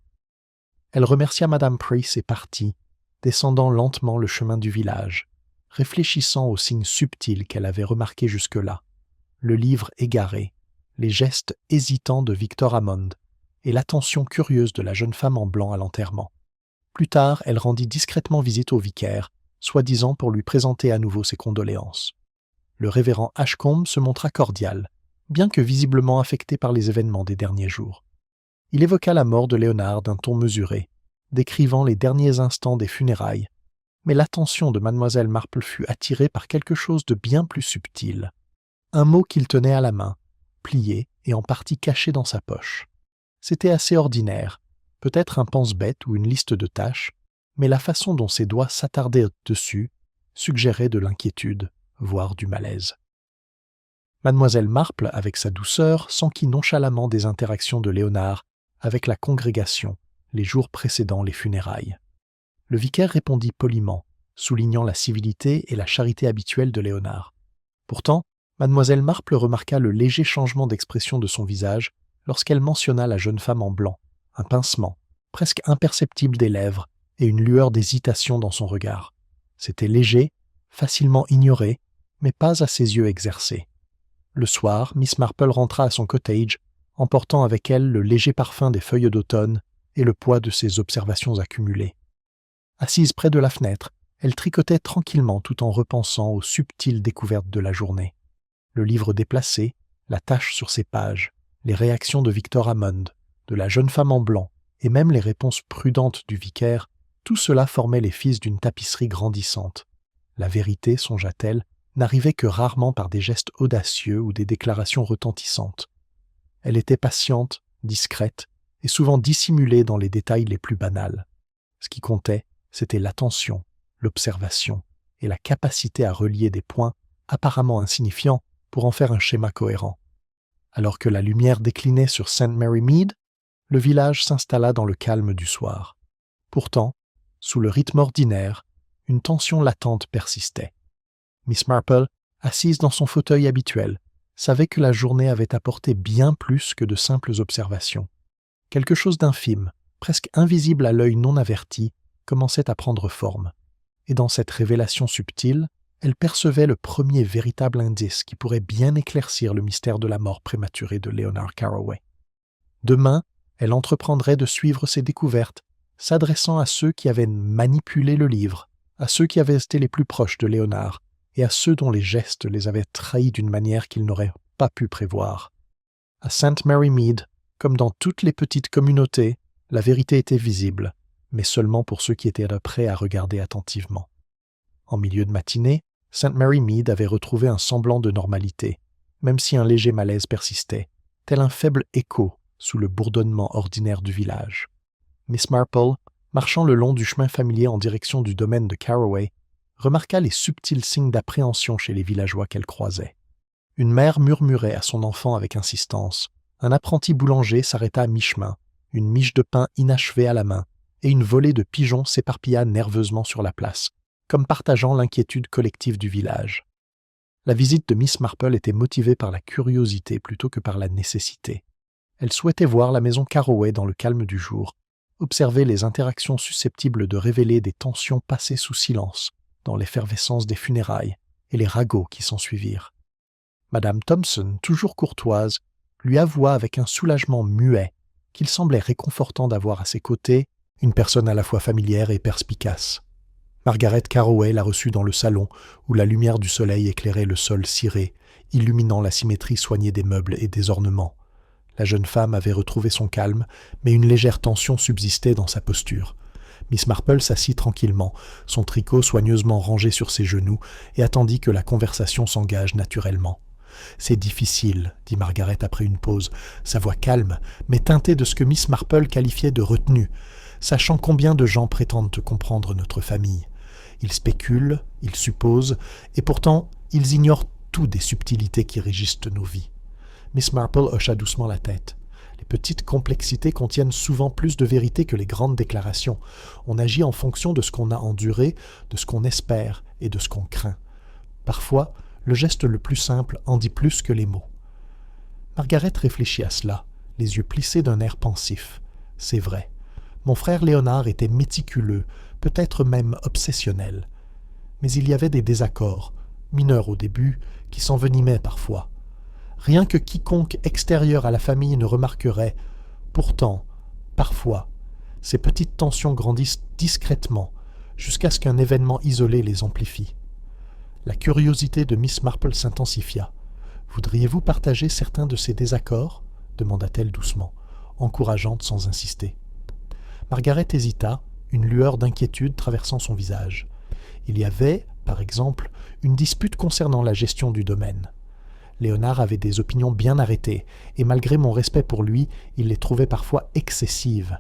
Elle remercia Madame Price et partit, descendant lentement le chemin du village, réfléchissant aux signes subtils qu'elle avait remarqués jusque-là, le livre égaré, les gestes hésitants de Victor Hammond et l'attention curieuse de la jeune femme en blanc à l'enterrement. Plus tard, elle rendit discrètement visite au vicaire, soi-disant pour lui présenter à nouveau ses condoléances. Le révérend Ashcombe se montra cordial, bien que visiblement affecté par les événements des derniers jours. Il évoqua la mort de Léonard d'un ton mesuré, décrivant les derniers instants des funérailles, mais l'attention de mademoiselle Marple fut attirée par quelque chose de bien plus subtil. Un mot qu'il tenait à la main, plié et en partie caché dans sa poche. C'était assez ordinaire, peut-être un pense-bête ou une liste de tâches, mais la façon dont ses doigts s'attardaient dessus suggérait de l'inquiétude, voire du malaise. Mademoiselle Marple, avec sa douceur, s'enquit nonchalamment des interactions de Léonard avec la congrégation les jours précédant les funérailles. Le vicaire répondit poliment, soulignant la civilité et la charité habituelle de Léonard. Pourtant, mademoiselle Marple remarqua le léger changement d'expression de son visage lorsqu'elle mentionna la jeune femme en blanc, un pincement, presque imperceptible des lèvres et une lueur d'hésitation dans son regard. C'était léger, facilement ignoré, mais pas à ses yeux exercés. Le soir, Miss Marple rentra à son cottage, emportant avec elle le léger parfum des feuilles d'automne et le poids de ses observations accumulées. Assise près de la fenêtre, elle tricotait tranquillement tout en repensant aux subtiles découvertes de la journée. Le livre déplacé, la tache sur ses pages, les réactions de Victor Hammond, de la jeune femme en blanc, et même les réponses prudentes du vicaire, tout cela formait les fils d'une tapisserie grandissante. La vérité, songea-t-elle, n'arrivait que rarement par des gestes audacieux ou des déclarations retentissantes. Elle était patiente, discrète, et souvent dissimulée dans les détails les plus banals. Ce qui comptait, c'était l'attention, l'observation et la capacité à relier des points apparemment insignifiants pour en faire un schéma cohérent. Alors que la lumière déclinait sur St. Mary Mead, le village s'installa dans le calme du soir. Pourtant, sous le rythme ordinaire, une tension latente persistait. Miss Marple, assise dans son fauteuil habituel, savait que la journée avait apporté bien plus que de simples observations. Quelque chose d'infime, presque invisible à l'œil non averti, commençait à prendre forme. Et dans cette révélation subtile, elle percevait le premier véritable indice qui pourrait bien éclaircir le mystère de la mort prématurée de Leonard Carroway. Demain, elle entreprendrait de suivre ses découvertes, s'adressant à ceux qui avaient manipulé le livre, à ceux qui avaient été les plus proches de Léonard, et à ceux dont les gestes les avaient trahis d'une manière qu'ils n'auraient pas pu prévoir. À St. Mary Mead, comme dans toutes les petites communautés, la vérité était visible, mais seulement pour ceux qui étaient prêts à regarder attentivement. En milieu de matinée, St. Mary Mead avait retrouvé un semblant de normalité, même si un léger malaise persistait, tel un faible écho sous le bourdonnement ordinaire du village. Miss Marple, marchant le long du chemin familier en direction du domaine de Carroway, remarqua les subtils signes d'appréhension chez les villageois qu'elle croisait. Une mère murmurait à son enfant avec insistance, un apprenti boulanger s'arrêta à mi-chemin, une miche de pain inachevée à la main, et une volée de pigeons s'éparpilla nerveusement sur la place, comme partageant l'inquiétude collective du village. La visite de Miss Marple était motivée par la curiosité plutôt que par la nécessité. Elle souhaitait voir la maison Carroway dans le calme du jour, observer les interactions susceptibles de révéler des tensions passées sous silence dans l'effervescence des funérailles et les ragots qui s'ensuivirent. Madame Thompson, toujours courtoise, lui avoua avec un soulagement muet qu'il semblait réconfortant d'avoir à ses côtés une personne à la fois familière et perspicace. Margaret Carroway la reçut dans le salon où la lumière du soleil éclairait le sol ciré, illuminant la symétrie soignée des meubles et des ornements. La jeune femme avait retrouvé son calme, mais une légère tension subsistait dans sa posture. Miss Marple s'assit tranquillement, son tricot soigneusement rangé sur ses genoux, et attendit que la conversation s'engage naturellement. « C'est difficile, » dit Margaret après une pause, sa voix calme, mais teintée de ce que Miss Marple qualifiait de retenue, sachant combien de gens prétendent comprendre notre famille. Ils spéculent, ils supposent, et pourtant ils ignorent tout des subtilités qui régissent nos vies. Miss Marple hocha doucement la tête. Les petites complexités contiennent souvent plus de vérité que les grandes déclarations. On agit en fonction de ce qu'on a enduré, de ce qu'on espère et de ce qu'on craint. Parfois, le geste le plus simple en dit plus que les mots. Margaret réfléchit à cela, les yeux plissés d'un air pensif. C'est vrai. Mon frère Léonard était méticuleux, peut-être même obsessionnel. Mais il y avait des désaccords, mineurs au début, qui s'envenimaient parfois. Rien que quiconque extérieur à la famille ne remarquerait. Pourtant, parfois, ces petites tensions grandissent discrètement, jusqu'à ce qu'un événement isolé les amplifie. La curiosité de Miss Marple s'intensifia. « Voudriez-vous partager certains de ces désaccords » demanda-t-elle doucement, encourageante sans insister. Margaret hésita, une lueur d'inquiétude traversant son visage. Il y avait, par exemple, une dispute concernant la gestion du domaine. Léonard avait des opinions bien arrêtées, et malgré mon respect pour lui, il les trouvait parfois excessives.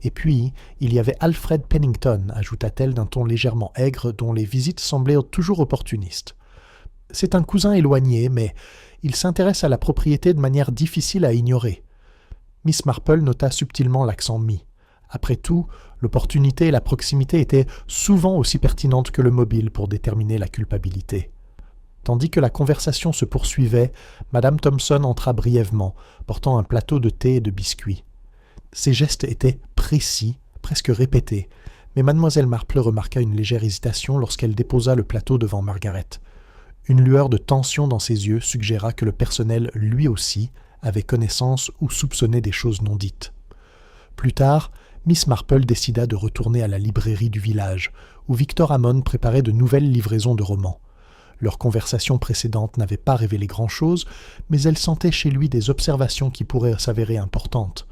Et puis, il y avait Alfred Pennington, ajouta-t-elle d'un ton légèrement aigre, dont les visites semblaient toujours opportunistes. C'est un cousin éloigné, mais il s'intéresse à la propriété de manière difficile à ignorer. Miss Marple nota subtilement l'accent mis. Après tout, l'opportunité et la proximité étaient souvent aussi pertinentes que le mobile pour déterminer la culpabilité. Tandis que la conversation se poursuivait, Madame Thompson entra brièvement, portant un plateau de thé et de biscuits. Ses gestes étaient précis, presque répétés, mais mademoiselle Marple remarqua une légère hésitation lorsqu'elle déposa le plateau devant Margaret. Une lueur de tension dans ses yeux suggéra que le personnel, lui aussi, avait connaissance ou soupçonnait des choses non dites. Plus tard, Miss Marple décida de retourner à la librairie du village, où Victor Hammond préparait de nouvelles livraisons de romans. Leur conversation précédente n'avait pas révélé grand-chose, mais elle sentait chez lui des observations qui pourraient s'avérer importantes.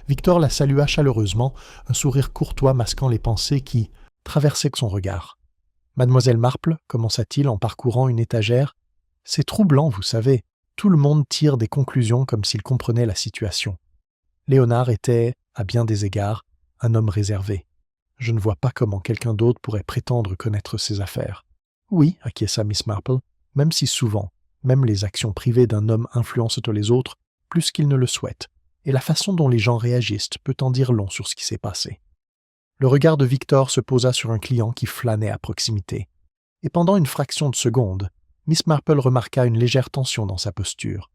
Victor la salua chaleureusement, un sourire courtois masquant les pensées qui traversaient son regard. « Mademoiselle Marple, commença-t-il en parcourant une étagère, « c'est troublant, vous savez. Tout le monde tire des conclusions comme s'il comprenait la situation. » Léonard était, à bien des égards, un homme réservé. Je ne vois pas comment quelqu'un d'autre pourrait prétendre connaître ses affaires. Oui, acquiesça Miss Marple, même si souvent, même les actions privées d'un homme influencent les autres plus qu'ils ne le souhaitent, et la façon dont les gens réagissent peut en dire long sur ce qui s'est passé. Le regard de Victor se posa sur un client qui flânait à proximité, et pendant une fraction de seconde, Miss Marple remarqua une légère tension dans sa posture.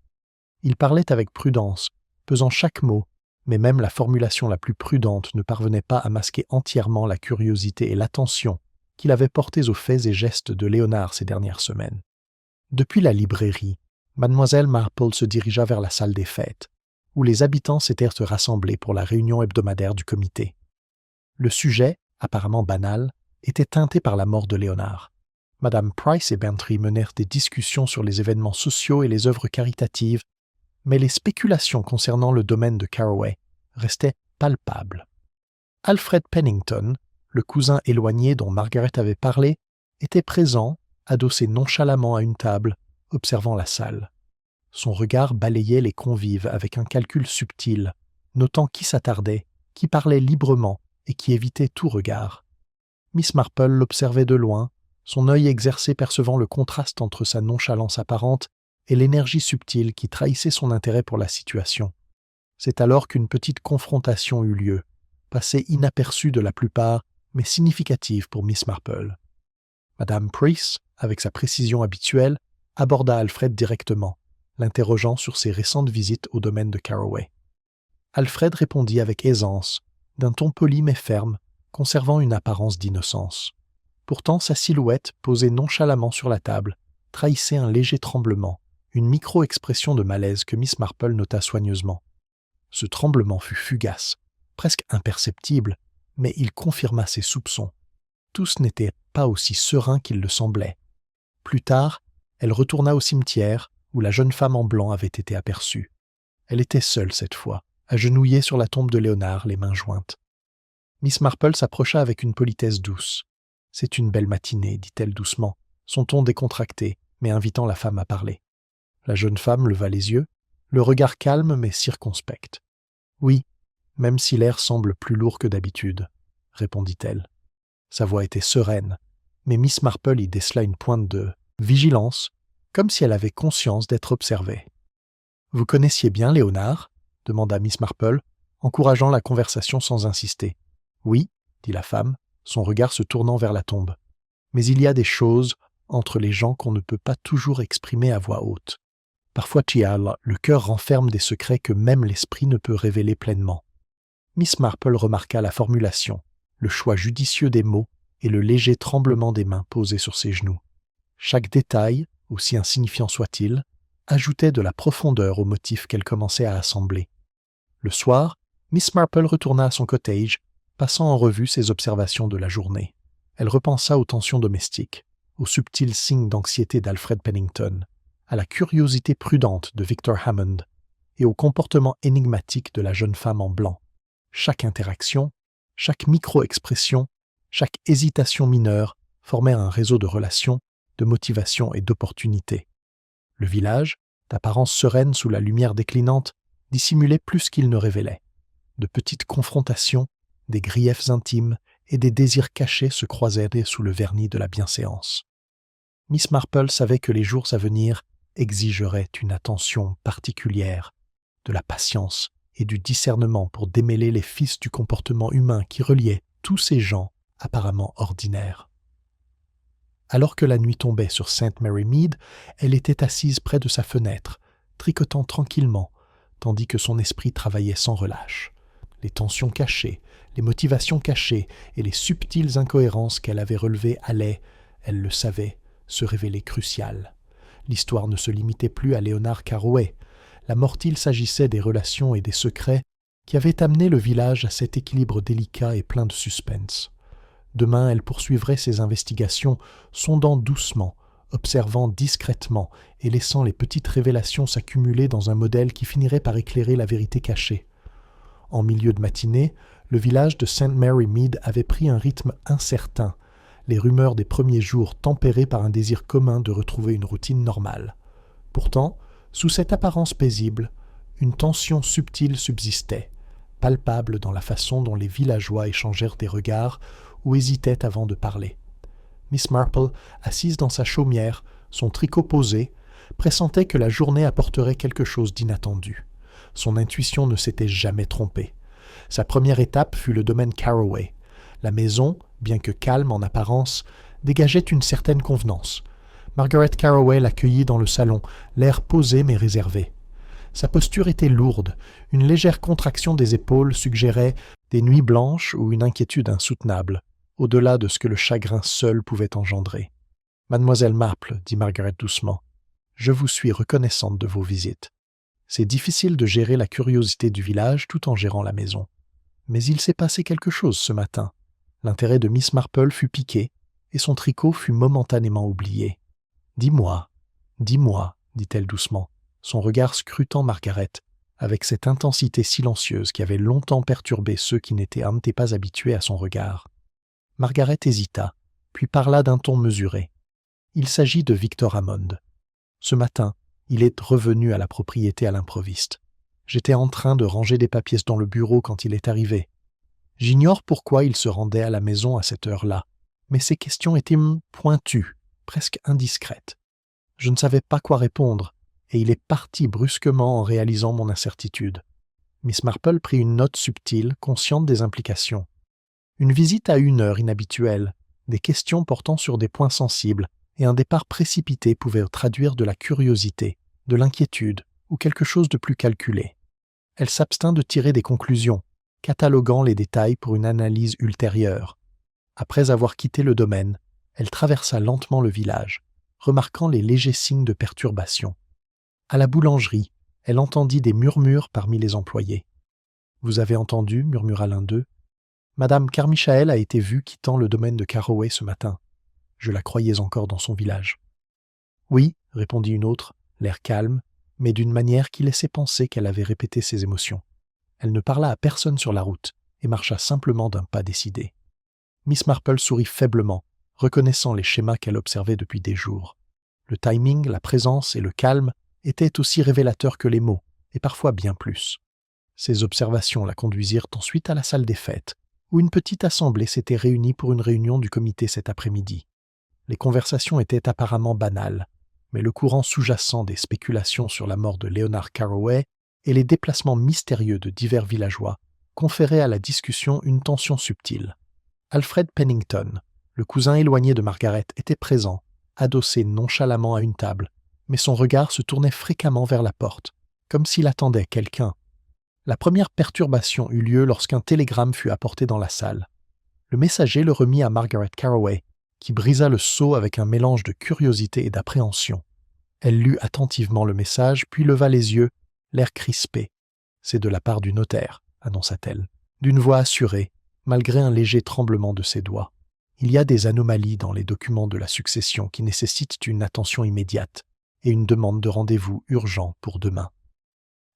Il parlait avec prudence, pesant chaque mot, mais même la formulation la plus prudente ne parvenait pas à masquer entièrement la curiosité et l'attention qu'il avait portées aux faits et gestes de Léonard ces dernières semaines. Depuis la librairie, mademoiselle Marple se dirigea vers la salle des fêtes, où les habitants s'étaient rassemblés pour la réunion hebdomadaire du comité. Le sujet, apparemment banal, était teinté par la mort de Léonard. Madame Price et Bantry menèrent des discussions sur les événements sociaux et les œuvres caritatives, mais les spéculations concernant le domaine de Carroway restaient palpables. Alfred Pennington, le cousin éloigné dont Margaret avait parlé, était présent, adossé nonchalamment à une table, observant la salle. Son regard balayait les convives avec un calcul subtil, notant qui s'attardait, qui parlait librement et qui évitait tout regard. Miss Marple l'observait de loin, son œil exercé percevant le contraste entre sa nonchalance apparente et l'énergie subtile qui trahissait son intérêt pour la situation. C'est alors qu'une petite confrontation eut lieu, passée inaperçue de la plupart, mais significative pour Miss Marple. Madame Price, avec sa précision habituelle, aborda Alfred directement, l'interrogeant sur ses récentes visites au domaine de Carroway. Alfred répondit avec aisance, d'un ton poli mais ferme, conservant une apparence d'innocence. Pourtant, sa silhouette, posée nonchalamment sur la table, trahissait un léger tremblement, une micro-expression de malaise que Miss Marple nota soigneusement. Ce tremblement fut fugace, presque imperceptible, mais il confirma ses soupçons. Tous n'étaient pas aussi sereins qu'il le semblait. Plus tard, elle retourna au cimetière, où la jeune femme en blanc avait été aperçue. Elle était seule cette fois, agenouillée sur la tombe de Léonard, les mains jointes. Miss Marple s'approcha avec une politesse douce. « C'est une belle matinée, dit-elle doucement, son ton décontracté, mais invitant la femme à parler. La jeune femme leva les yeux, le regard calme mais circonspect. « Oui, même si l'air semble plus lourd que d'habitude, » répondit-elle. Sa voix était sereine, mais Miss Marple y décela une pointe de vigilance, comme si elle avait conscience d'être observée. « Vous connaissiez bien Léonard » demanda Miss Marple, encourageant la conversation sans insister. « Oui, » dit la femme, son regard se tournant vers la tombe. « Mais il y a des choses entre les gens qu'on ne peut pas toujours exprimer à voix haute. Parfois, Chial, le cœur renferme des secrets que même l'esprit ne peut révéler pleinement. » Miss Marple remarqua la formulation, le choix judicieux des mots et le léger tremblement des mains posées sur ses genoux. Chaque détail, aussi insignifiant soit-il, ajoutait de la profondeur au motif qu'elle commençait à assembler. Le soir, Miss Marple retourna à son cottage, passant en revue ses observations de la journée. Elle repensa aux tensions domestiques, aux subtils signes d'anxiété d'Alfred Pennington, à la curiosité prudente de Victor Hammond et au comportement énigmatique de la jeune femme en blanc. Chaque interaction, chaque micro-expression, chaque hésitation mineure formait un réseau de relations, de motivation et d'opportunités. Le village, d'apparence sereine sous la lumière déclinante, dissimulait plus qu'il ne révélait. De petites confrontations, des griefs intimes et des désirs cachés se croisaient sous le vernis de la bienséance. Miss Marple savait que les jours à venir exigeraient une attention particulière, de la patience et du discernement pour démêler les fils du comportement humain qui reliaient tous ces gens apparemment ordinaires. Alors que la nuit tombait sur St. Mary Mead, elle était assise près de sa fenêtre, tricotant tranquillement, tandis que son esprit travaillait sans relâche. Les tensions cachées, les motivations cachées et les subtiles incohérences qu'elle avait relevées allaient, elle le savait, se révéler cruciales. L'histoire ne se limitait plus à Leonard Carroway. La mortille s'agissait des relations et des secrets qui avaient amené le village à cet équilibre délicat et plein de suspense. Demain, elle poursuivrait ses investigations, sondant doucement, observant discrètement et laissant les petites révélations s'accumuler dans un modèle qui finirait par éclairer la vérité cachée. En milieu de matinée, le village de St. Mary Mead avait pris un rythme incertain, les rumeurs des premiers jours tempérées par un désir commun de retrouver une routine normale. Pourtant, sous cette apparence paisible, une tension subtile subsistait, palpable dans la façon dont les villageois échangèrent des regards ou hésitaient avant de parler. Miss Marple, assise dans sa chaumière, son tricot posé, pressentait que la journée apporterait quelque chose d'inattendu. Son intuition ne s'était jamais trompée. Sa première étape fut le domaine Carroway. La maison, bien que calme en apparence, dégageait une certaine convenance. Margaret Carroway l'accueillit dans le salon, l'air posé mais réservé. Sa posture était lourde, une légère contraction des épaules suggérait des nuits blanches ou une inquiétude insoutenable, au-delà de ce que le chagrin seul pouvait engendrer. « Mademoiselle Marple, dit Margaret doucement, je vous suis reconnaissante de vos visites. C'est difficile de gérer la curiosité du village tout en gérant la maison. Mais il s'est passé quelque chose ce matin. L'intérêt de Miss Marple fut piqué, et son tricot fut momentanément oublié. « Dis-moi, dit-elle doucement, son regard scrutant Margaret, avec cette intensité silencieuse qui avait longtemps perturbé ceux qui n'étaient pas habitués à son regard. Margaret hésita, puis parla d'un ton mesuré. Il s'agit de Victor Hammond. Ce matin, il est revenu à la propriété à l'improviste. J'étais en train de ranger des papiers dans le bureau quand il est arrivé. J'ignore pourquoi il se rendait à la maison à cette heure-là, mais ses questions étaient pointues, presque indiscrètes. Je ne savais pas quoi répondre, et il est parti brusquement en réalisant mon incertitude. Miss Marple prit une note subtile, consciente des implications. Une visite à une heure inhabituelle, des questions portant sur des points sensibles, et un départ précipité pouvaient traduire de la curiosité, de l'inquiétude, ou quelque chose de plus calculé. Elle s'abstint de tirer des conclusions, cataloguant les détails pour une analyse ultérieure. Après avoir quitté le domaine, elle traversa lentement le village, remarquant les légers signes de perturbation. À la boulangerie, elle entendit des murmures parmi les employés. « Vous avez entendu » murmura l'un d'eux. « Madame Carmichael a été vue quittant le domaine de Carroway ce matin. Je la croyais encore dans son village. »« Oui » répondit une autre, l'air calme, mais d'une manière qui laissait penser qu'elle avait répété ses émotions. Elle ne parla à personne sur la route et marcha simplement d'un pas décidé. Miss Marple sourit faiblement, reconnaissant les schémas qu'elle observait depuis des jours. Le timing, la présence et le calme étaient aussi révélateurs que les mots, et parfois bien plus. Ces observations la conduisirent ensuite à la salle des fêtes, où une petite assemblée s'était réunie pour une réunion du comité cet après-midi. Les conversations étaient apparemment banales, mais le courant sous-jacent des spéculations sur la mort de Leonard Carroway et les déplacements mystérieux de divers villageois conféraient à la discussion une tension subtile. Alfred Pennington, le cousin éloigné de Margaret, était présent, adossé nonchalamment à une table, mais son regard se tournait fréquemment vers la porte, comme s'il attendait quelqu'un. La première perturbation eut lieu lorsqu'un télégramme fut apporté dans la salle. Le messager le remit à Margaret Carroway, qui brisa le sceau avec un mélange de curiosité et d'appréhension. Elle lut attentivement le message, puis leva les yeux, l'air crispé. « C'est de la part du notaire », annonça-t-elle, d'une voix assurée, malgré un léger tremblement de ses doigts. Il y a des anomalies dans les documents de la succession qui nécessitent une attention immédiate et une demande de rendez-vous urgent pour demain.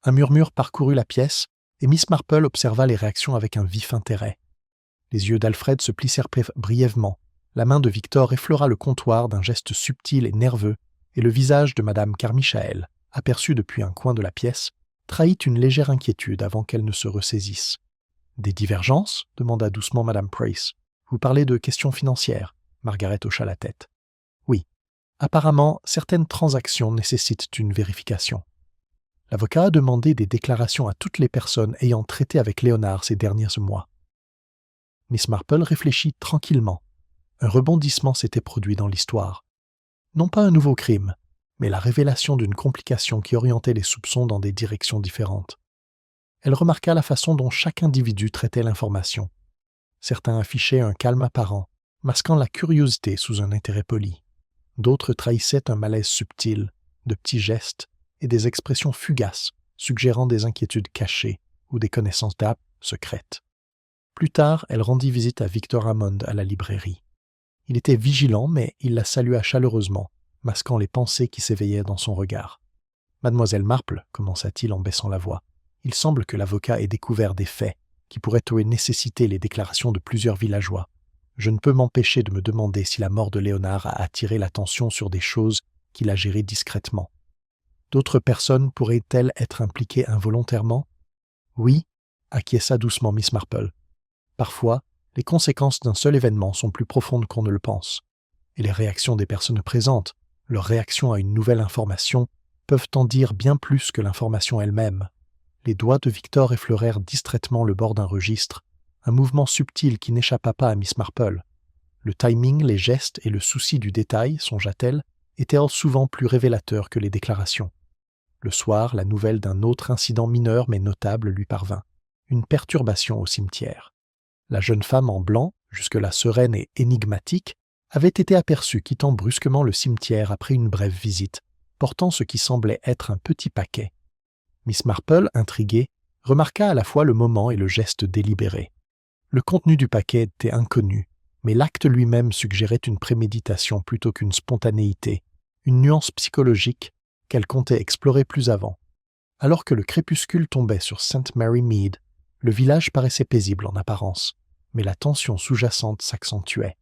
Un murmure parcourut la pièce et Miss Marple observa les réactions avec un vif intérêt. Les yeux d'Alfred se plissèrent brièvement, la main de Victor effleura le comptoir d'un geste subtil et nerveux, et le visage de Madame Carmichael, aperçu depuis un coin de la pièce, trahit une légère inquiétude avant qu'elle ne se ressaisisse. « Des divergences » demanda doucement Madame Price. « Vous parlez de questions financières ?» Margaret hocha la tête. « Oui. Apparemment, certaines transactions nécessitent une vérification. L'avocat a demandé des déclarations à toutes les personnes ayant traité avec Léonard ces derniers mois. » Miss Marple réfléchit tranquillement. Un rebondissement s'était produit dans l'histoire. Non pas un nouveau crime, mais la révélation d'une complication qui orientait les soupçons dans des directions différentes. Elle remarqua la façon dont chaque individu traitait l'information. Certains affichaient un calme apparent, masquant la curiosité sous un intérêt poli. D'autres trahissaient un malaise subtil, de petits gestes et des expressions fugaces, suggérant des inquiétudes cachées ou des connaissances d'âme secrètes. Plus tard, elle rendit visite à Victor Hammond à la librairie. Il était vigilant, mais il la salua chaleureusement, masquant les pensées qui s'éveillaient dans son regard. « Mademoiselle Marple, commença-t-il en baissant la voix, il semble que l'avocat ait découvert des faits qui pourraient nécessiter les déclarations de plusieurs villageois. Je ne peux m'empêcher de me demander si la mort de Léonard a attiré l'attention sur des choses qu'il a gérées discrètement. D'autres personnes pourraient-elles être impliquées involontairement ? Oui, acquiesça doucement Miss Marple. Parfois, les conséquences d'un seul événement sont plus profondes qu'on ne le pense, et les réactions des personnes présentes, leur réaction à une nouvelle information, peuvent en dire bien plus que l'information elle-même. Les doigts de Victor effleurèrent distraitement le bord d'un registre, un mouvement subtil qui n'échappa pas à Miss Marple. Le timing, les gestes et le souci du détail, songea-t-elle, étaient souvent plus révélateurs que les déclarations. Le soir, la nouvelle d'un autre incident mineur mais notable lui parvint, une perturbation au cimetière. La jeune femme en blanc, jusque-là sereine et énigmatique, avait été aperçue quittant brusquement le cimetière après une brève visite, portant ce qui semblait être un petit paquet. Miss Marple, intriguée, remarqua à la fois le moment et le geste délibéré. Le contenu du paquet était inconnu, mais l'acte lui-même suggérait une préméditation plutôt qu'une spontanéité, une nuance psychologique qu'elle comptait explorer plus avant. Alors que le crépuscule tombait sur St. Mary Mead, le village paraissait paisible en apparence, mais la tension sous-jacente s'accentuait.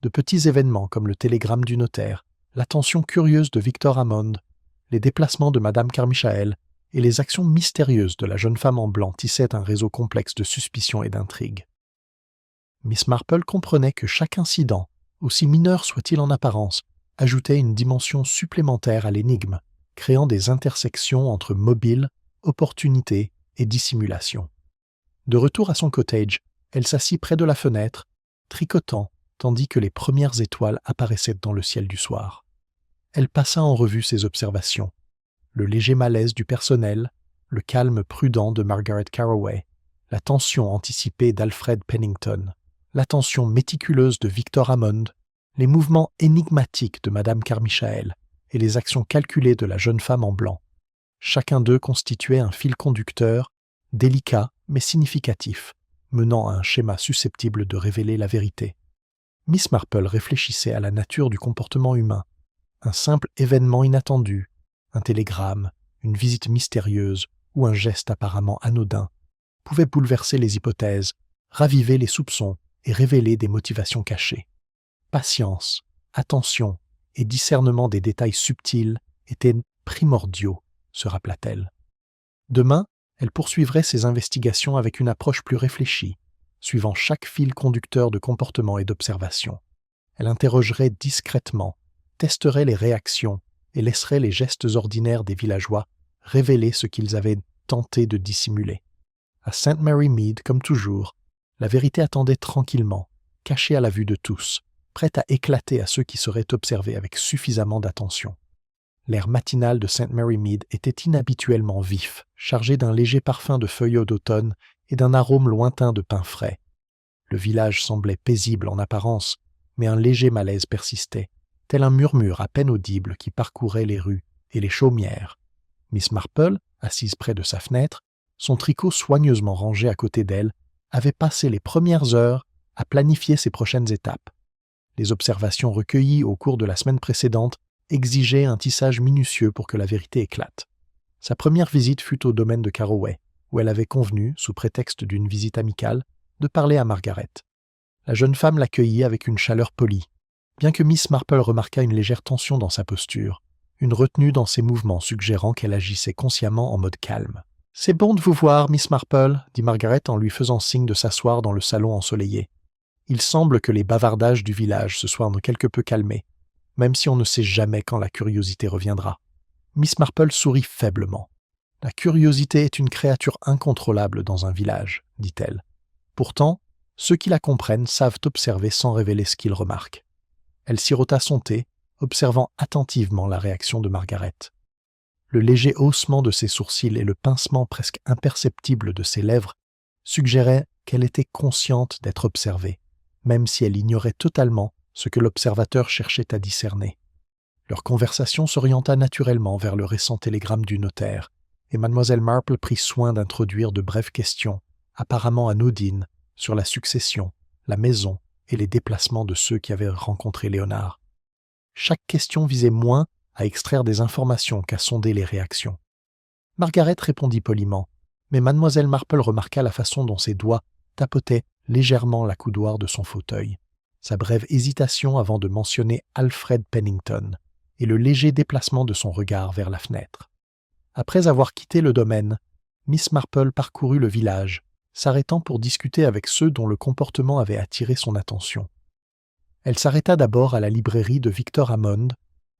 De petits événements comme le télégramme du notaire, l'attention curieuse de Victor Hammond, les déplacements de Madame Carmichael et les actions mystérieuses de la jeune femme en blanc tissaient un réseau complexe de suspicions et d'intrigues. Miss Marple comprenait que chaque incident, aussi mineur soit-il en apparence, ajoutait une dimension supplémentaire à l'énigme, créant des intersections entre mobile, opportunité et dissimulation. De retour à son cottage, elle s'assit près de la fenêtre, tricotant, tandis que les premières étoiles apparaissaient dans le ciel du soir. Elle passa en revue ses observations, le léger malaise du personnel, le calme prudent de Margaret Carroway, la tension anticipée d'Alfred Pennington, l'attention méticuleuse de Victor Hammond, les mouvements énigmatiques de Madame Carmichael et les actions calculées de la jeune femme en blanc. Chacun d'eux constituait un fil conducteur, délicat mais significatif, menant à un schéma susceptible de révéler la vérité. Miss Marple réfléchissait à la nature du comportement humain. Un simple événement inattendu, un télégramme, une visite mystérieuse ou un geste apparemment anodin pouvait bouleverser les hypothèses, raviver les soupçons et révéler des motivations cachées. Patience, attention et discernement des détails subtils étaient primordiaux, se rappela-t-elle. Demain, elle poursuivrait ses investigations avec une approche plus réfléchie, suivant chaque fil conducteur de comportement et d'observation. Elle interrogerait discrètement, testerait les réactions et laisserait les gestes ordinaires des villageois révéler ce qu'ils avaient tenté de dissimuler. À St. Mary Mead, comme toujours, la vérité attendait tranquillement, cachée à la vue de tous, prête à éclater à ceux qui seraient observés avec suffisamment d'attention. L'air matinal de St. Mary Mead était inhabituellement vif, chargé d'un léger parfum de feuilles d'automne et d'un arôme lointain de pain frais. Le village semblait paisible en apparence, mais un léger malaise persistait, tel un murmure à peine audible qui parcourait les rues et les chaumières. Miss Marple, assise près de sa fenêtre, son tricot soigneusement rangé à côté d'elle, avait passé les premières heures à planifier ses prochaines étapes. Les observations recueillies au cours de la semaine précédente exigeaient un tissage minutieux pour que la vérité éclate. Sa première visite fut au domaine de Carroway, où elle avait convenu, sous prétexte d'une visite amicale, de parler à Margaret. La jeune femme l'accueillit avec une chaleur polie, bien que Miss Marple remarquât une légère tension dans sa posture, une retenue dans ses mouvements suggérant qu'elle agissait consciemment en mode calme. « C'est bon de vous voir, Miss Marple, » dit Margaret en lui faisant signe de s'asseoir dans le salon ensoleillé. Il semble que les bavardages du village se soient quelque peu calmés, même si on ne sait jamais quand la curiosité reviendra. Miss Marple sourit faiblement. « La curiosité est une créature incontrôlable dans un village, » dit-elle. Pourtant, ceux qui la comprennent savent observer sans révéler ce qu'ils remarquent. Elle sirota son thé, observant attentivement la réaction de Margaret. Le léger haussement de ses sourcils et le pincement presque imperceptible de ses lèvres suggéraient qu'elle était consciente d'être observée, même si elle ignorait totalement ce que l'observateur cherchait à discerner. Leur conversation s'orienta naturellement vers le récent télégramme du notaire, et Mademoiselle Marple prit soin d'introduire de brèves questions, apparemment anodines, sur la succession, la maison et les déplacements de ceux qui avaient rencontré Léonard. Chaque question visait moins à extraire des informations qu'à sonder les réactions. Margaret répondit poliment, mais Mademoiselle Marple remarqua la façon dont ses doigts tapotaient légèrement la coudoir de son fauteuil, sa brève hésitation avant de mentionner Alfred Pennington et le léger déplacement de son regard vers la fenêtre. Après avoir quitté le domaine, Miss Marple parcourut le village, s'arrêtant pour discuter avec ceux dont le comportement avait attiré son attention. Elle s'arrêta d'abord à la librairie de Victor Hammond,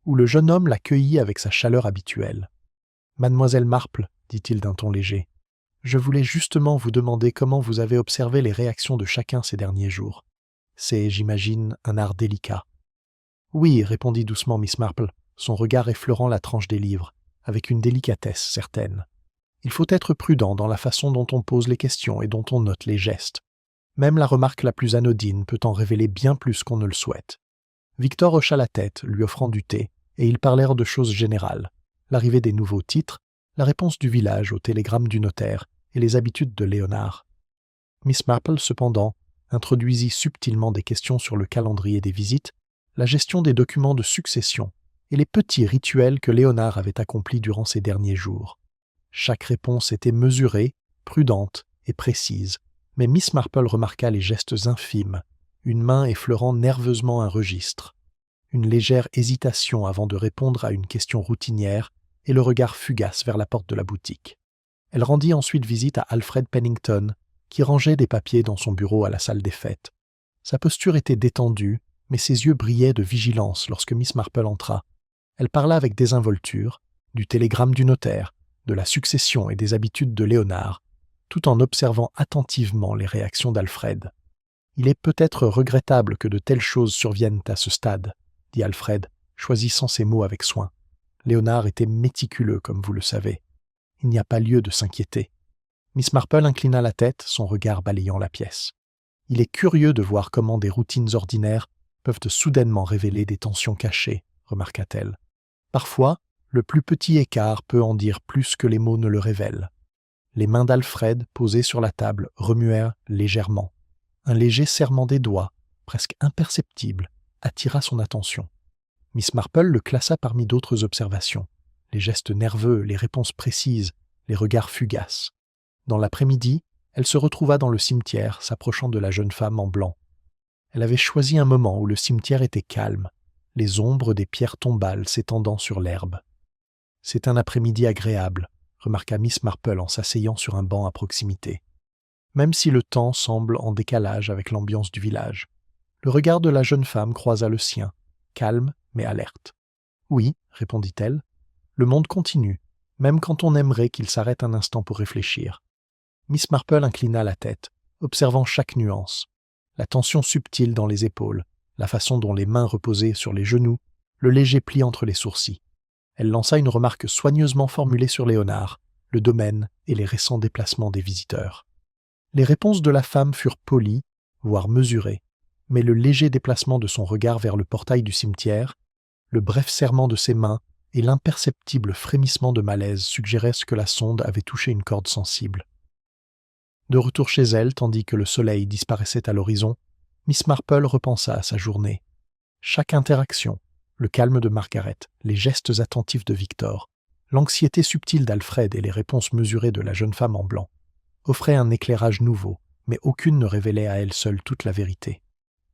où le jeune homme l'accueillit avec sa chaleur habituelle. « Mademoiselle Marple, » dit-il d'un ton léger, « je voulais justement vous demander comment vous avez observé les réactions de chacun ces derniers jours. C'est, j'imagine, un art délicat. »« Oui, » répondit doucement Miss Marple, son regard effleurant la tranche des livres, avec une délicatesse certaine. « Il faut être prudent dans la façon dont on pose les questions et dont on note les gestes. Même la remarque la plus anodine peut en révéler bien plus qu'on ne le souhaite. » Victor hocha la tête, lui offrant du thé, et ils parlèrent de choses générales, l'arrivée des nouveaux titres, la réponse du village au télégramme du notaire et les habitudes de Léonard. Miss Marple, cependant, introduisit subtilement des questions sur le calendrier des visites, la gestion des documents de succession et les petits rituels que Léonard avait accomplis durant ces derniers jours. Chaque réponse était mesurée, prudente et précise, mais Miss Marple remarqua les gestes infimes, une main effleurant nerveusement un registre, une légère hésitation avant de répondre à une question routinière et le regard fugace vers la porte de la boutique. Elle rendit ensuite visite à Alfred Pennington, qui rangeait des papiers dans son bureau à la salle des fêtes. Sa posture était détendue, mais ses yeux brillaient de vigilance lorsque Miss Marple entra. Elle parla avec désinvolture, du télégramme du notaire, de la succession et des habitudes de Léonard, tout en observant attentivement les réactions d'Alfred. « Il est peut-être regrettable que de telles choses surviennent à ce stade, » dit Alfred, choisissant ses mots avec soin. « Léonard était méticuleux, comme vous le savez. Il n'y a pas lieu de s'inquiéter. » Miss Marple inclina la tête, son regard balayant la pièce. « Il est curieux de voir comment des routines ordinaires peuvent soudainement révéler des tensions cachées, » remarqua-t-elle. « Parfois, le plus petit écart peut en dire plus que les mots ne le révèlent. » Les mains d'Alfred, posées sur la table, remuèrent légèrement. Un léger serrement des doigts, presque imperceptible, attira son attention. Miss Marple le classa parmi d'autres observations. Les gestes nerveux, les réponses précises, les regards fugaces. Dans l'après-midi, elle se retrouva dans le cimetière, s'approchant de la jeune femme en blanc. Elle avait choisi un moment où le cimetière était calme, les ombres des pierres tombales s'étendant sur l'herbe. « C'est un après-midi agréable », remarqua Miss Marple en s'asseyant sur un banc à proximité. Même si le temps semble en décalage avec l'ambiance du village. Le regard de la jeune femme croisa le sien, calme mais alerte. « Oui, » répondit-elle, « le monde continue, même quand on aimerait qu'il s'arrête un instant pour réfléchir. » Miss Marple inclina la tête, observant chaque nuance, la tension subtile dans les épaules, la façon dont les mains reposaient sur les genoux, le léger pli entre les sourcils. Elle lança une remarque soigneusement formulée sur Léonard, le domaine et les récents déplacements des visiteurs. Les réponses de la femme furent polies, voire mesurées, mais le léger déplacement de son regard vers le portail du cimetière, le bref serrement de ses mains et l'imperceptible frémissement de malaise suggéraient que la sonde avait touché une corde sensible. De retour chez elle, tandis que le soleil disparaissait à l'horizon, Miss Marple repensa à sa journée. Chaque interaction, le calme de Margaret, les gestes attentifs de Victor, l'anxiété subtile d'Alfred et les réponses mesurées de la jeune femme en blanc, offraient un éclairage nouveau, mais aucune ne révélait à elle seule toute la vérité.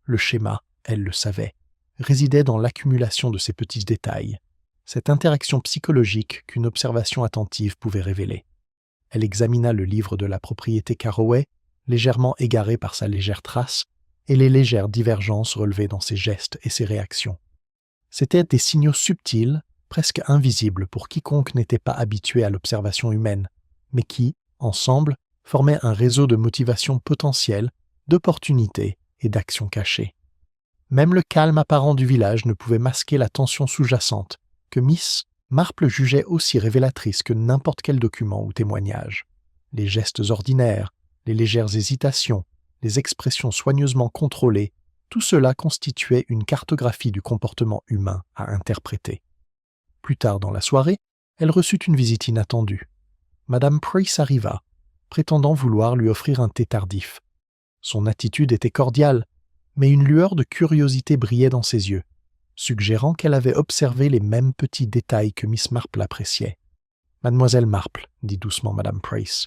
Le schéma, elle le savait, résidait dans l'accumulation de ces petits détails, cette interaction psychologique qu'une observation attentive pouvait révéler. Elle examina le livre de la propriété Carroway, légèrement égaré par sa légère trace, et les légères divergences relevées dans ses gestes et ses réactions. C'étaient des signaux subtils, presque invisibles pour quiconque n'était pas habitué à l'observation humaine, mais qui, ensemble, formaient un réseau de motivations potentielles, d'opportunités et d'actions cachées. Même le calme apparent du village ne pouvait masquer la tension sous-jacente, que Miss Marple jugeait aussi révélatrice que n'importe quel document ou témoignage. Les gestes ordinaires, les légères hésitations, les expressions soigneusement contrôlées, tout cela constituait une cartographie du comportement humain à interpréter. Plus tard dans la soirée, elle reçut une visite inattendue. Madame Price arriva, prétendant vouloir lui offrir un thé tardif. Son attitude était cordiale, mais une lueur de curiosité brillait dans ses yeux, suggérant qu'elle avait observé les mêmes petits détails que Miss Marple appréciait. « Mademoiselle Marple, dit doucement Madame Price,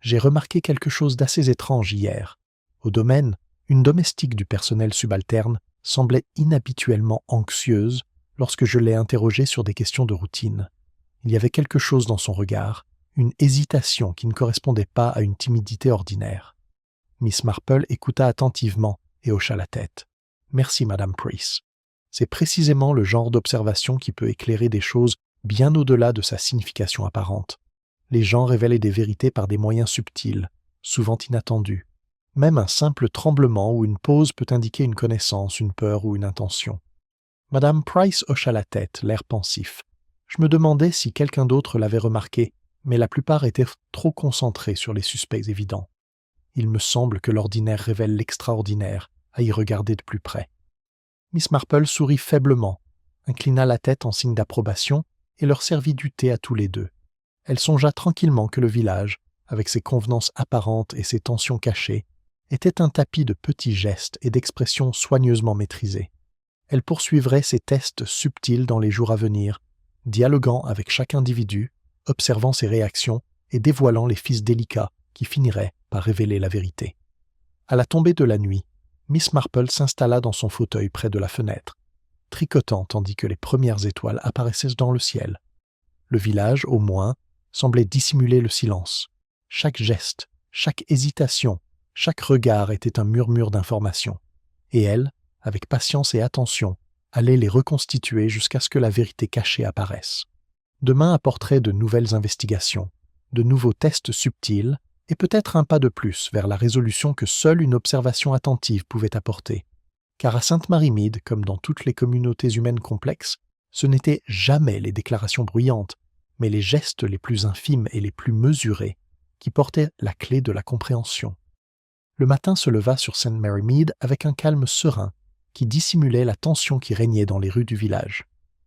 j'ai remarqué quelque chose d'assez étrange hier. Au domaine, une domestique du personnel subalterne semblait inhabituellement anxieuse lorsque je l'ai interrogée sur des questions de routine. Il y avait quelque chose dans son regard, une hésitation qui ne correspondait pas à une timidité ordinaire. » Miss Marple écouta attentivement et hocha la tête. « Merci, Madame Price. C'est précisément le genre d'observation qui peut éclairer des choses bien au-delà de sa signification apparente. Les gens révèlent des vérités par des moyens subtils, souvent inattendus. Même un simple tremblement ou une pause peut indiquer une connaissance, une peur ou une intention. » Madame Price hocha la tête, l'air pensif. Je me demandais si quelqu'un d'autre l'avait remarqué, mais la plupart étaient trop concentrés sur les suspects évidents. Il me semble que l'ordinaire révèle l'extraordinaire, à y regarder de plus près. Miss Marple sourit faiblement, inclina la tête en signe d'approbation et leur servit du thé à tous les deux. Elle songea tranquillement que le village, avec ses convenances apparentes et ses tensions cachées, était un tapis de petits gestes et d'expressions soigneusement maîtrisés. Elle poursuivrait ses tests subtils dans les jours à venir, dialoguant avec chaque individu, observant ses réactions et dévoilant les fils délicats qui finiraient par révéler la vérité. À la tombée de la nuit, Miss Marple s'installa dans son fauteuil près de la fenêtre, tricotant tandis que les premières étoiles apparaissaient dans le ciel. Le village, au moins, semblait dissimuler le silence. Chaque geste, chaque hésitation, chaque regard était un murmure d'informations. Et elle, avec patience et attention, allait les reconstituer jusqu'à ce que la vérité cachée apparaisse. Demain apporterait de nouvelles investigations, de nouveaux tests subtils, et peut-être un pas de plus vers la résolution que seule une observation attentive pouvait apporter. Car à Sainte-Marie-Mead, comme dans toutes les communautés humaines complexes, ce n'étaient jamais les déclarations bruyantes, mais les gestes les plus infimes et les plus mesurés qui portaient la clé de la compréhension. Le matin se leva sur Sainte-Marie-Mead avec un calme serein qui dissimulait la tension qui régnait dans les rues du village.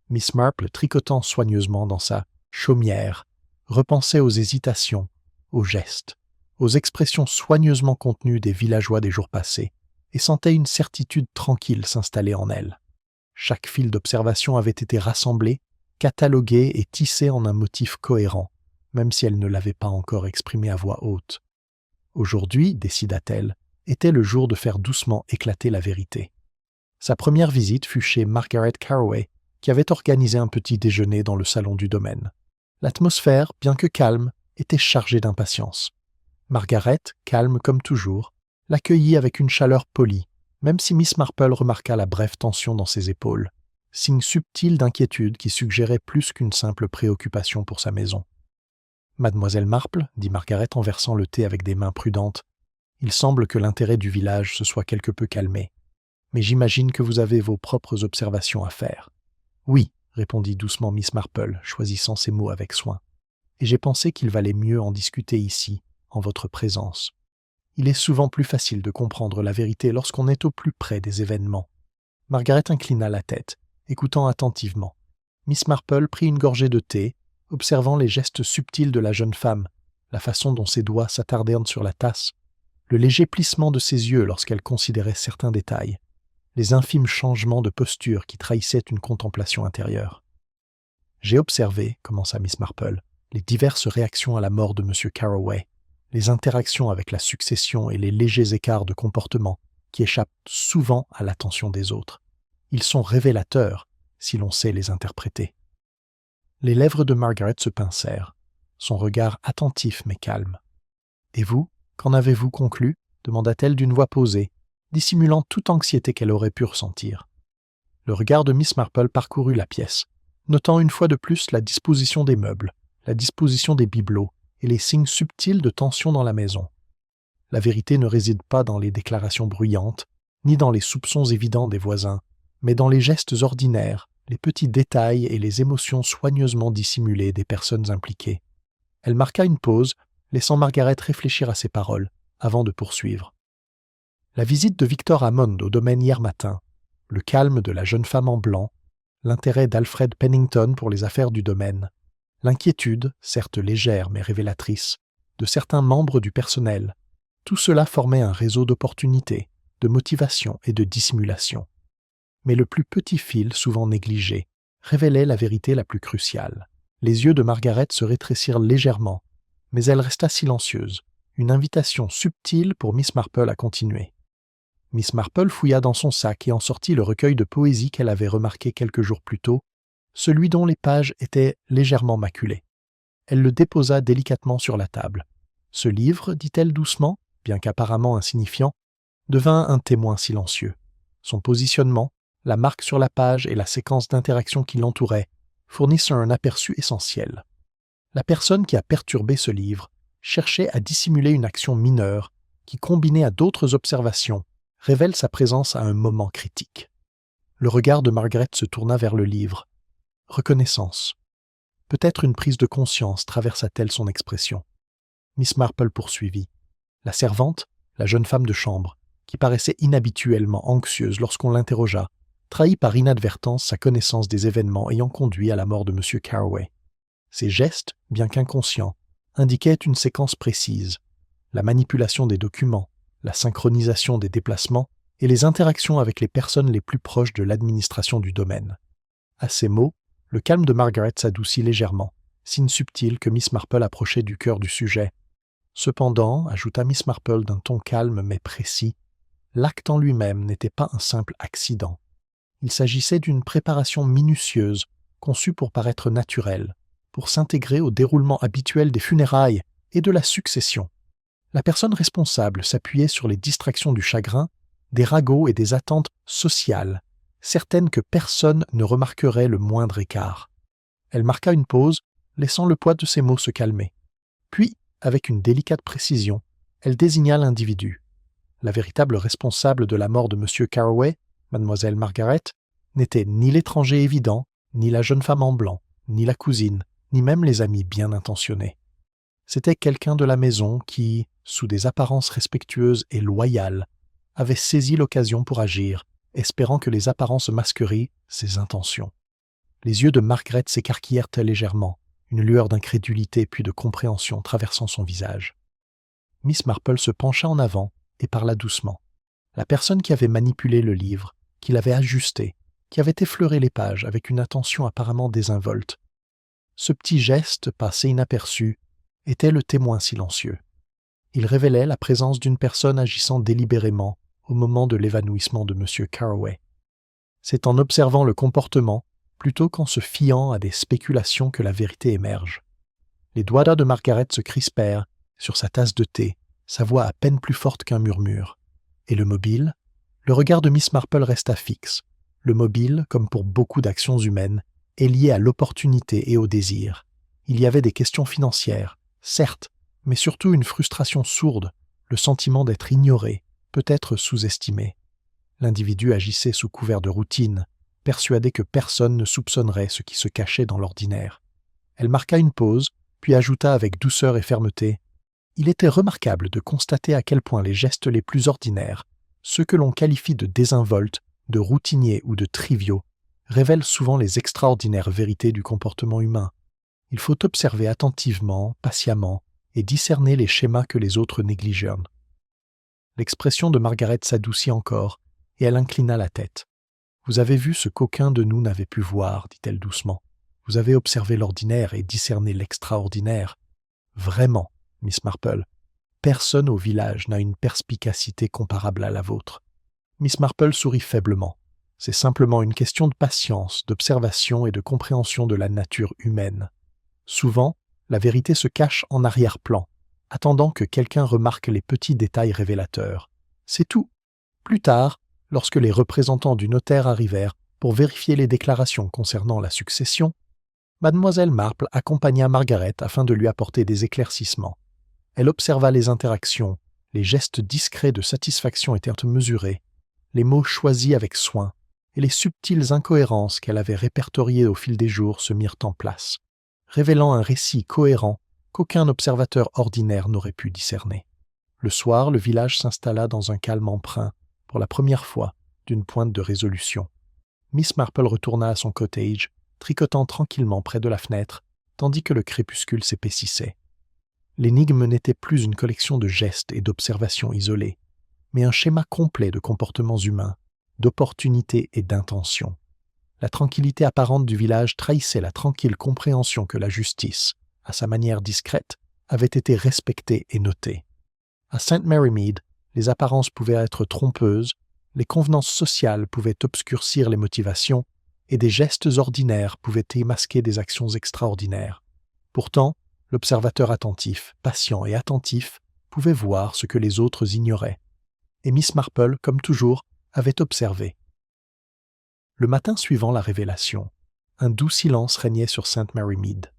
Miss Marple, tricotant soigneusement dans sa chaumière, repensait aux hésitations, aux gestes, aux expressions soigneusement contenues des villageois des jours passés, et sentait une certitude tranquille s'installer en elle. Chaque fil d'observation avait été rassemblé, catalogué et tissé en un motif cohérent, même si elle ne l'avait pas encore exprimé à voix haute. Aujourd'hui, décida-t-elle, était le jour de faire doucement éclater la vérité. Sa première visite fut chez Margaret Carroway, qui avait organisé un petit déjeuner dans le salon du domaine. L'atmosphère, bien que calme, était chargée d'impatience. Margaret, calme comme toujours, l'accueillit avec une chaleur polie, même si Miss Marple remarqua la brève tension dans ses épaules, signe subtil d'inquiétude qui suggérait plus qu'une simple préoccupation pour sa maison. « Mademoiselle Marple, dit Margaret en versant le thé avec des mains prudentes, il semble que l'intérêt du village se soit quelque peu calmé. Mais j'imagine que vous avez vos propres observations à faire. »« Oui, répondit doucement Miss Marple, choisissant ses mots avec soin. « Et j'ai pensé qu'il valait mieux en discuter ici, en votre présence. Il est souvent plus facile de comprendre la vérité lorsqu'on est au plus près des événements. » Margaret inclina la tête, écoutant attentivement. Miss Marple prit une gorgée de thé, observant les gestes subtils de la jeune femme, la façon dont ses doigts s'attardèrent sur la tasse, le léger plissement de ses yeux lorsqu'elle considérait certains détails, les infimes changements de posture qui trahissaient une contemplation intérieure. « J'ai observé, commença Miss Marple, les diverses réactions à la mort de M. Carroway, les interactions avec la succession et les légers écarts de comportement qui échappent souvent à l'attention des autres. Ils sont révélateurs, si l'on sait les interpréter. » Les lèvres de Margaret se pincèrent, son regard attentif mais calme. « Et vous, qu'en avez-vous conclu ?» demanda-t-elle d'une voix posée, dissimulant toute anxiété qu'elle aurait pu ressentir. Le regard de Miss Marple parcourut la pièce, notant une fois de plus la disposition des meubles, la disposition des bibelots et les signes subtils de tension dans la maison. La vérité ne réside pas dans les déclarations bruyantes, ni dans les soupçons évidents des voisins, mais dans les gestes ordinaires, les petits détails et les émotions soigneusement dissimulées des personnes impliquées. Elle marqua une pause, laissant Margaret réfléchir à ses paroles, avant de poursuivre. La visite de Victor Hammond au domaine hier matin, le calme de la jeune femme en blanc, l'intérêt d'Alfred Pennington pour les affaires du domaine, l'inquiétude, certes légère mais révélatrice, de certains membres du personnel, tout cela formait un réseau d'opportunités, de motivation et de dissimulation. Mais le plus petit fil, souvent négligé, révélait la vérité la plus cruciale. Les yeux de Margaret se rétrécirent légèrement, mais elle resta silencieuse, une invitation subtile pour Miss Marple à continuer. Miss Marple fouilla dans son sac et en sortit le recueil de poésie qu'elle avait remarqué quelques jours plus tôt, celui dont les pages étaient légèrement maculées. Elle le déposa délicatement sur la table. Ce livre, dit-elle doucement, bien qu'apparemment insignifiant, devint un témoin silencieux. Son positionnement, la marque sur la page et la séquence d'interactions qui l'entourait fournissent un aperçu essentiel. La personne qui a perturbé ce livre cherchait à dissimuler une action mineure qui, combinée à d'autres observations, révèle sa présence à un moment critique. Le regard de Margaret se tourna vers le livre. Reconnaissance. Peut-être une prise de conscience traversa-t-elle son expression. Miss Marple poursuivit. La servante, la jeune femme de chambre, qui paraissait inhabituellement anxieuse lorsqu'on l'interrogea, trahit par inadvertance sa connaissance des événements ayant conduit à la mort de M. Carroway. Ses gestes, bien qu'inconscients, indiquaient une séquence précise, la manipulation des documents, la synchronisation des déplacements et les interactions avec les personnes les plus proches de l'administration du domaine. À ces mots, le calme de Margaret s'adoucit légèrement, signe subtil que Miss Marple approchait du cœur du sujet. Cependant, ajouta Miss Marple d'un ton calme mais précis, l'acte en lui-même n'était pas un simple accident. Il s'agissait d'une préparation minutieuse, conçue pour paraître naturelle, pour s'intégrer au déroulement habituel des funérailles et de la succession. La personne responsable s'appuyait sur les distractions du chagrin, des ragots et des attentes sociales, certaines que personne ne remarquerait le moindre écart. Elle marqua une pause, laissant le poids de ses mots se calmer. Puis, avec une délicate précision, elle désigna l'individu. La véritable responsable de la mort de M. Carroway, Mademoiselle Margaret, n'était ni l'étranger évident, ni la jeune femme en blanc, ni la cousine, ni même les amis bien intentionnés. C'était quelqu'un de la maison qui, sous des apparences respectueuses et loyales, avait saisi l'occasion pour agir, espérant que les apparences masqueraient ses intentions. Les yeux de Margaret s'écarquillèrent légèrement, une lueur d'incrédulité puis de compréhension traversant son visage. Miss Marple se pencha en avant et parla doucement. La personne qui avait manipulé le livre, qui l'avait ajusté, qui avait effleuré les pages avec une attention apparemment désinvolte. Ce petit geste, passé inaperçu, était le témoin silencieux. Il révélait la présence d'une personne agissant délibérément au moment de l'évanouissement de M. Carroway. C'est en observant le comportement, plutôt qu'en se fiant à des spéculations que la vérité émerge. Les doigts de Margaret se crispèrent sur sa tasse de thé, sa voix à peine plus forte qu'un murmure. Et le mobile? Le regard de Miss Marple resta fixe. Le mobile, comme pour beaucoup d'actions humaines, est lié à l'opportunité et au désir. Il y avait des questions financières, certes, mais surtout une frustration sourde, le sentiment d'être ignoré, peut-être sous-estimé. L'individu agissait sous couvert de routine, persuadée que personne ne soupçonnerait ce qui se cachait dans l'ordinaire. Elle marqua une pause, puis ajouta avec douceur et fermeté « Il était remarquable de constater à quel point les gestes les plus ordinaires, ceux que l'on qualifie de désinvoltes, de routiniers ou de triviaux, révèlent souvent les extraordinaires vérités du comportement humain. Il faut observer attentivement, patiemment, et discerner les schémas que les autres négligent. » L'expression de Margaret s'adoucit encore, et elle inclina la tête. « Vous avez vu ce qu'aucun de nous n'avait pu voir, dit-elle doucement. Vous avez observé l'ordinaire et discerné l'extraordinaire. Vraiment, Miss Marple, personne au village n'a une perspicacité comparable à la vôtre. » Miss Marple sourit faiblement. « C'est simplement une question de patience, d'observation et de compréhension de la nature humaine. Souvent, la vérité se cache en arrière-plan, attendant que quelqu'un remarque les petits détails révélateurs. C'est tout. Plus tard, lorsque les représentants du notaire arrivèrent pour vérifier les déclarations concernant la succession, Mademoiselle Marple accompagna Margaret afin de lui apporter des éclaircissements. Elle observa les interactions, les gestes discrets de satisfaction étaient mesurés, les mots choisis avec soin, et les subtiles incohérences qu'elle avait répertoriées au fil des jours se mirent en place, révélant un récit cohérent qu'aucun observateur ordinaire n'aurait pu discerner. Le soir, le village s'installa dans un calme empreint, pour la première fois, d'une pointe de résolution. Miss Marple retourna à son cottage, tricotant tranquillement près de la fenêtre, tandis que le crépuscule s'épaississait. L'énigme n'était plus une collection de gestes et d'observations isolées, mais un schéma complet de comportements humains, d'opportunités et d'intentions. La tranquillité apparente du village trahissait la tranquille compréhension que la justice, à sa manière discrète, avait été respectée et notée. À St. Mary Mead, les apparences pouvaient être trompeuses, les convenances sociales pouvaient obscurcir les motivations, et des gestes ordinaires pouvaient émasquer des actions extraordinaires. Pourtant, l'observateur attentif, patient et attentif, pouvait voir ce que les autres ignoraient. Et Miss Marple, comme toujours, avait observé. Le matin suivant la révélation, un doux silence régnait sur St. Mary Mead.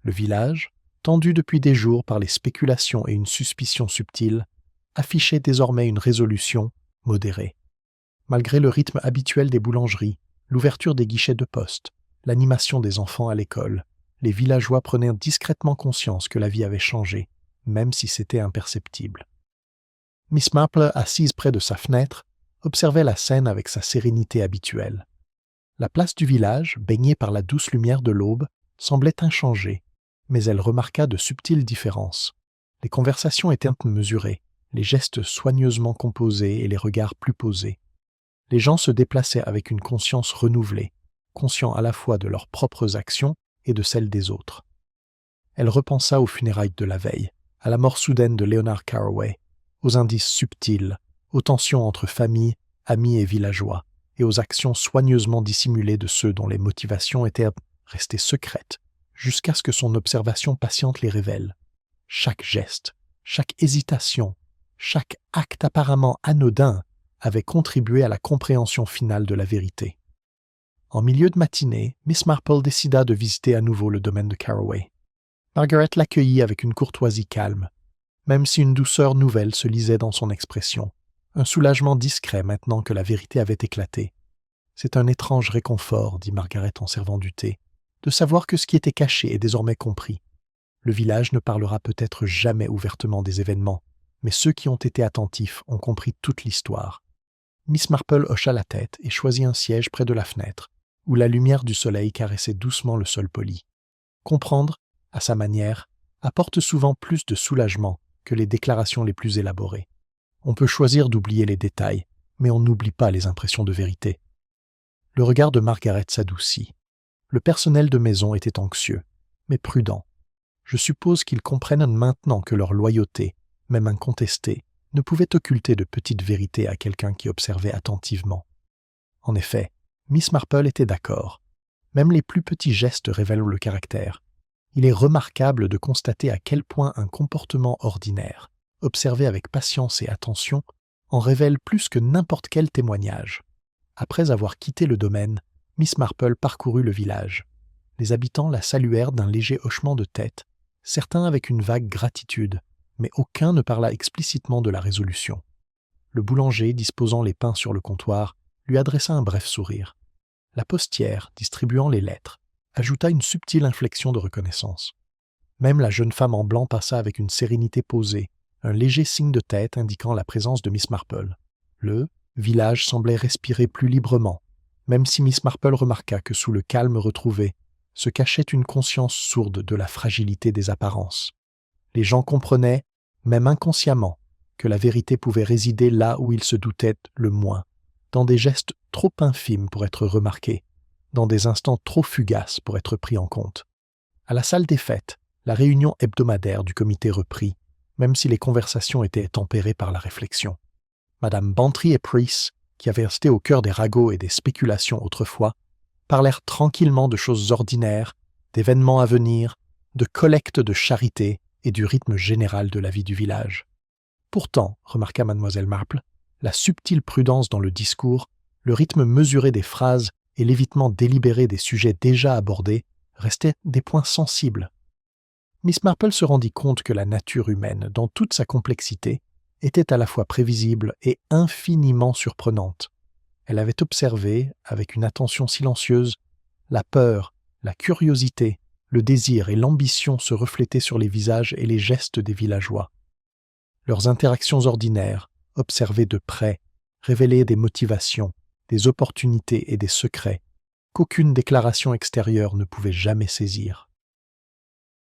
Le village, tendu depuis des jours par les spéculations et une suspicion subtile, affichait désormais une résolution modérée. Malgré le rythme habituel des boulangeries, l'ouverture des guichets de poste, l'animation des enfants à l'école, les villageois prenaient discrètement conscience que la vie avait changé, même si c'était imperceptible. Miss Marple, assise près de sa fenêtre, observait la scène avec sa sérénité habituelle. La place du village, baignée par la douce lumière de l'aube, semblait inchangée, mais elle remarqua de subtiles différences. Les conversations étaient mesurées, les gestes soigneusement composés et les regards plus posés. Les gens se déplaçaient avec une conscience renouvelée, conscients à la fois de leurs propres actions et de celles des autres. Elle repensa aux funérailles de la veille, à la mort soudaine de Leonard Carraway, aux indices subtils, aux tensions entre famille, amis et villageois, et aux actions soigneusement dissimulées de ceux dont les motivations étaient restées secrètes, jusqu'à ce que son observation patiente les révèle. Chaque geste, chaque hésitation, chaque acte apparemment anodin avait contribué à la compréhension finale de la vérité. En milieu de matinée, Miss Marple décida de visiter à nouveau le domaine de Carraway. Margaret l'accueillit avec une courtoisie calme, même si une douceur nouvelle se lisait dans son expression, un soulagement discret maintenant que la vérité avait éclaté. « C'est un étrange réconfort, dit Margaret en servant du thé, de savoir que ce qui était caché est désormais compris. Le village ne parlera peut-être jamais ouvertement des événements, mais ceux qui ont été attentifs ont compris toute l'histoire. » Miss Marple hocha la tête et choisit un siège près de la fenêtre, où la lumière du soleil caressait doucement le sol poli. Comprendre, à sa manière, apporte souvent plus de soulagement que les déclarations les plus élaborées. On peut choisir d'oublier les détails, mais on n'oublie pas les impressions de vérité. Le regard de Margaret s'adoucit. Le personnel de maison était anxieux, mais prudent. Je suppose qu'ils comprennent maintenant que leur loyauté, même incontestée, ne pouvait occulter de petites vérités à quelqu'un qui observait attentivement. En effet, Miss Marple était d'accord. Même les plus petits gestes révèlent le caractère. Il est remarquable de constater à quel point un comportement ordinaire, observé avec patience et attention, en révèle plus que n'importe quel témoignage. Après avoir quitté le domaine, Miss Marple parcourut le village. Les habitants la saluèrent d'un léger hochement de tête, certains avec une vague gratitude, mais aucun ne parla explicitement de la résolution. Le boulanger, disposant les pains sur le comptoir, lui adressa un bref sourire. La postière, distribuant les lettres, ajouta une subtile inflexion de reconnaissance. Même la jeune femme en blanc passa avec une sérénité posée, un léger signe de tête indiquant la présence de Miss Marple. Le village semblait respirer plus librement, même si Miss Marple remarqua que sous le calme retrouvé se cachait une conscience sourde de la fragilité des apparences. Les gens comprenaient, même inconsciemment, que la vérité pouvait résider là où ils se doutaient le moins, dans des gestes trop infimes pour être remarqués, dans des instants trop fugaces pour être pris en compte. À la salle des fêtes, la réunion hebdomadaire du comité reprit, même si les conversations étaient tempérées par la réflexion. Madame Bantry et Price, qui avaient resté au cœur des ragots et des spéculations autrefois, parlèrent tranquillement de choses ordinaires, d'événements à venir, de collectes de charité et du rythme général de la vie du village. Pourtant, remarqua mademoiselle Marple, la subtile prudence dans le discours, le rythme mesuré des phrases et l'évitement délibéré des sujets déjà abordés restaient des points sensibles. Miss Marple se rendit compte que la nature humaine, dans toute sa complexité, était à la fois prévisible et infiniment surprenante. Elle avait observé, avec une attention silencieuse, la peur, la curiosité, le désir et l'ambition se refléter sur les visages et les gestes des villageois. Leurs interactions ordinaires, observées de près, révélaient des motivations, des opportunités et des secrets qu'aucune déclaration extérieure ne pouvait jamais saisir.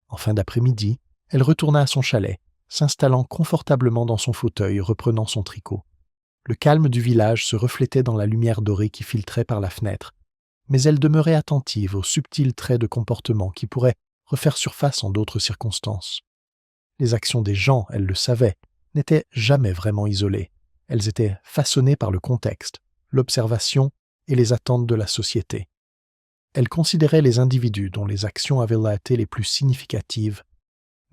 En fin d'après-midi, elle retourna à son chalet, s'installant confortablement dans son fauteuil, reprenant son tricot. Le calme du village se reflétait dans la lumière dorée qui filtrait par la fenêtre, mais elle demeurait attentive aux subtils traits de comportement qui pourraient refaire surface en d'autres circonstances. Les actions des gens, elle le savait, n'étaient jamais vraiment isolées. Elles étaient façonnées par le contexte, l'observation et les attentes de la société. Elle considérait les individus dont les actions avaient été les plus significatives: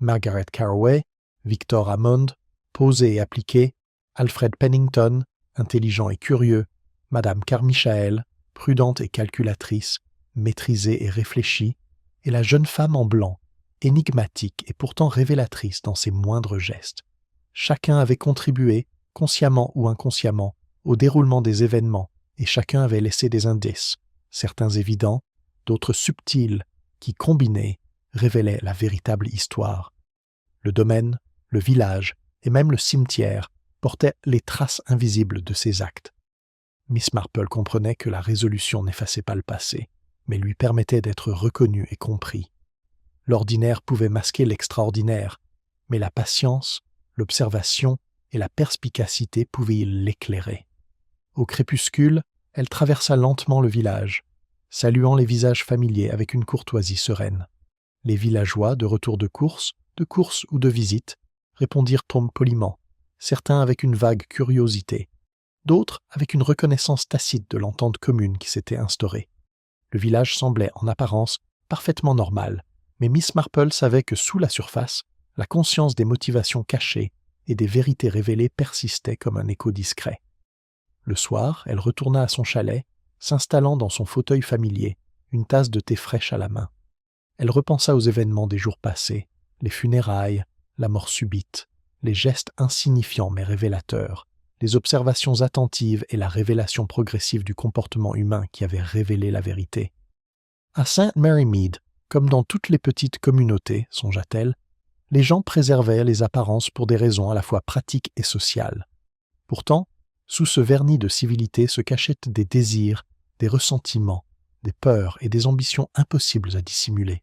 Margaret Carraway, Victor Hammond, posé et appliqué, Alfred Pennington, intelligent et curieux, Madame Carmichael, prudente et calculatrice, maîtrisée et réfléchie, et la jeune femme en blanc, énigmatique et pourtant révélatrice dans ses moindres gestes. Chacun avait contribué, consciemment ou inconsciemment, au déroulement des événements, et chacun avait laissé des indices, certains évidents, d'autres subtils, qui, combinés, révélaient la véritable histoire. Le domaine, le village et même le cimetière portaient les traces invisibles de ces actes. Miss Marple comprenait que la résolution n'effaçait pas le passé, mais lui permettait d'être reconnu et compris. L'ordinaire pouvait masquer l'extraordinaire, mais la patience, l'observation et la perspicacité pouvaient l'éclairer. Au crépuscule, elle traversa lentement le village, saluant les visages familiers avec une courtoisie sereine. Les villageois, de retour de course ou de visite, répondirent poliment, certains avec une vague curiosité, d'autres avec une reconnaissance tacite de l'entente commune qui s'était instaurée. Le village semblait, en apparence, parfaitement normal, mais Miss Marple savait que sous la surface, la conscience des motivations cachées et des vérités révélées persistait comme un écho discret. Le soir, elle retourna à son chalet, s'installant dans son fauteuil familier, une tasse de thé fraîche à la main. Elle repensa aux événements des jours passés, les funérailles, la mort subite, les gestes insignifiants mais révélateurs, les observations attentives et la révélation progressive du comportement humain qui avait révélé la vérité. À St. Mary Mead, comme dans toutes les petites communautés, songea-t-elle, les gens préservaient les apparences pour des raisons à la fois pratiques et sociales. Pourtant, sous ce vernis de civilité se cachaient des désirs, des ressentiments, des peurs et des ambitions impossibles à dissimuler.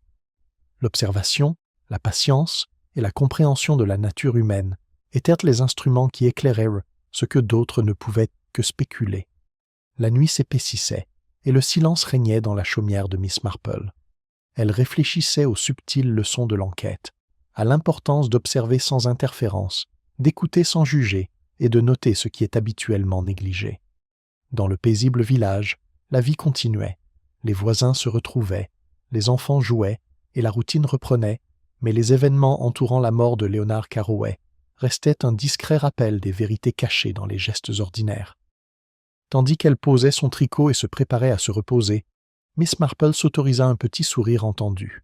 L'observation, la patience et la compréhension de la nature humaine étaient les instruments qui éclairèrent ce que d'autres ne pouvaient que spéculer. La nuit s'épaississait et le silence régnait dans la chaumière de Miss Marple. Elle réfléchissait aux subtiles leçons de l'enquête, à l'importance d'observer sans interférence, d'écouter sans juger et de noter ce qui est habituellement négligé. Dans le paisible village, la vie continuait, les voisins se retrouvaient, les enfants jouaient et la routine reprenait, mais les événements entourant la mort de Léonard Carraway restaient un discret rappel des vérités cachées dans les gestes ordinaires. Tandis qu'elle posait son tricot et se préparait à se reposer, Miss Marple s'autorisa un petit sourire entendu.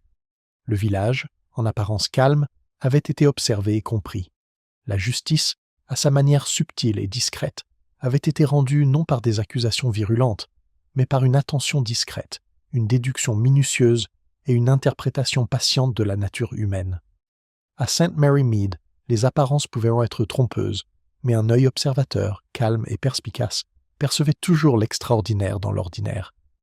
Le village, en apparence calme, avait été observé et compris. La justice, à sa manière subtile et discrète, avait été rendue non par des accusations virulentes, mais par une attention discrète, une déduction minutieuse et une interprétation patiente de la nature humaine. À St. Mary Mead, les apparences pouvaient être trompeuses, mais un œil observateur, calme et perspicace, percevait toujours l'extraordinaire dans l'ordinaire.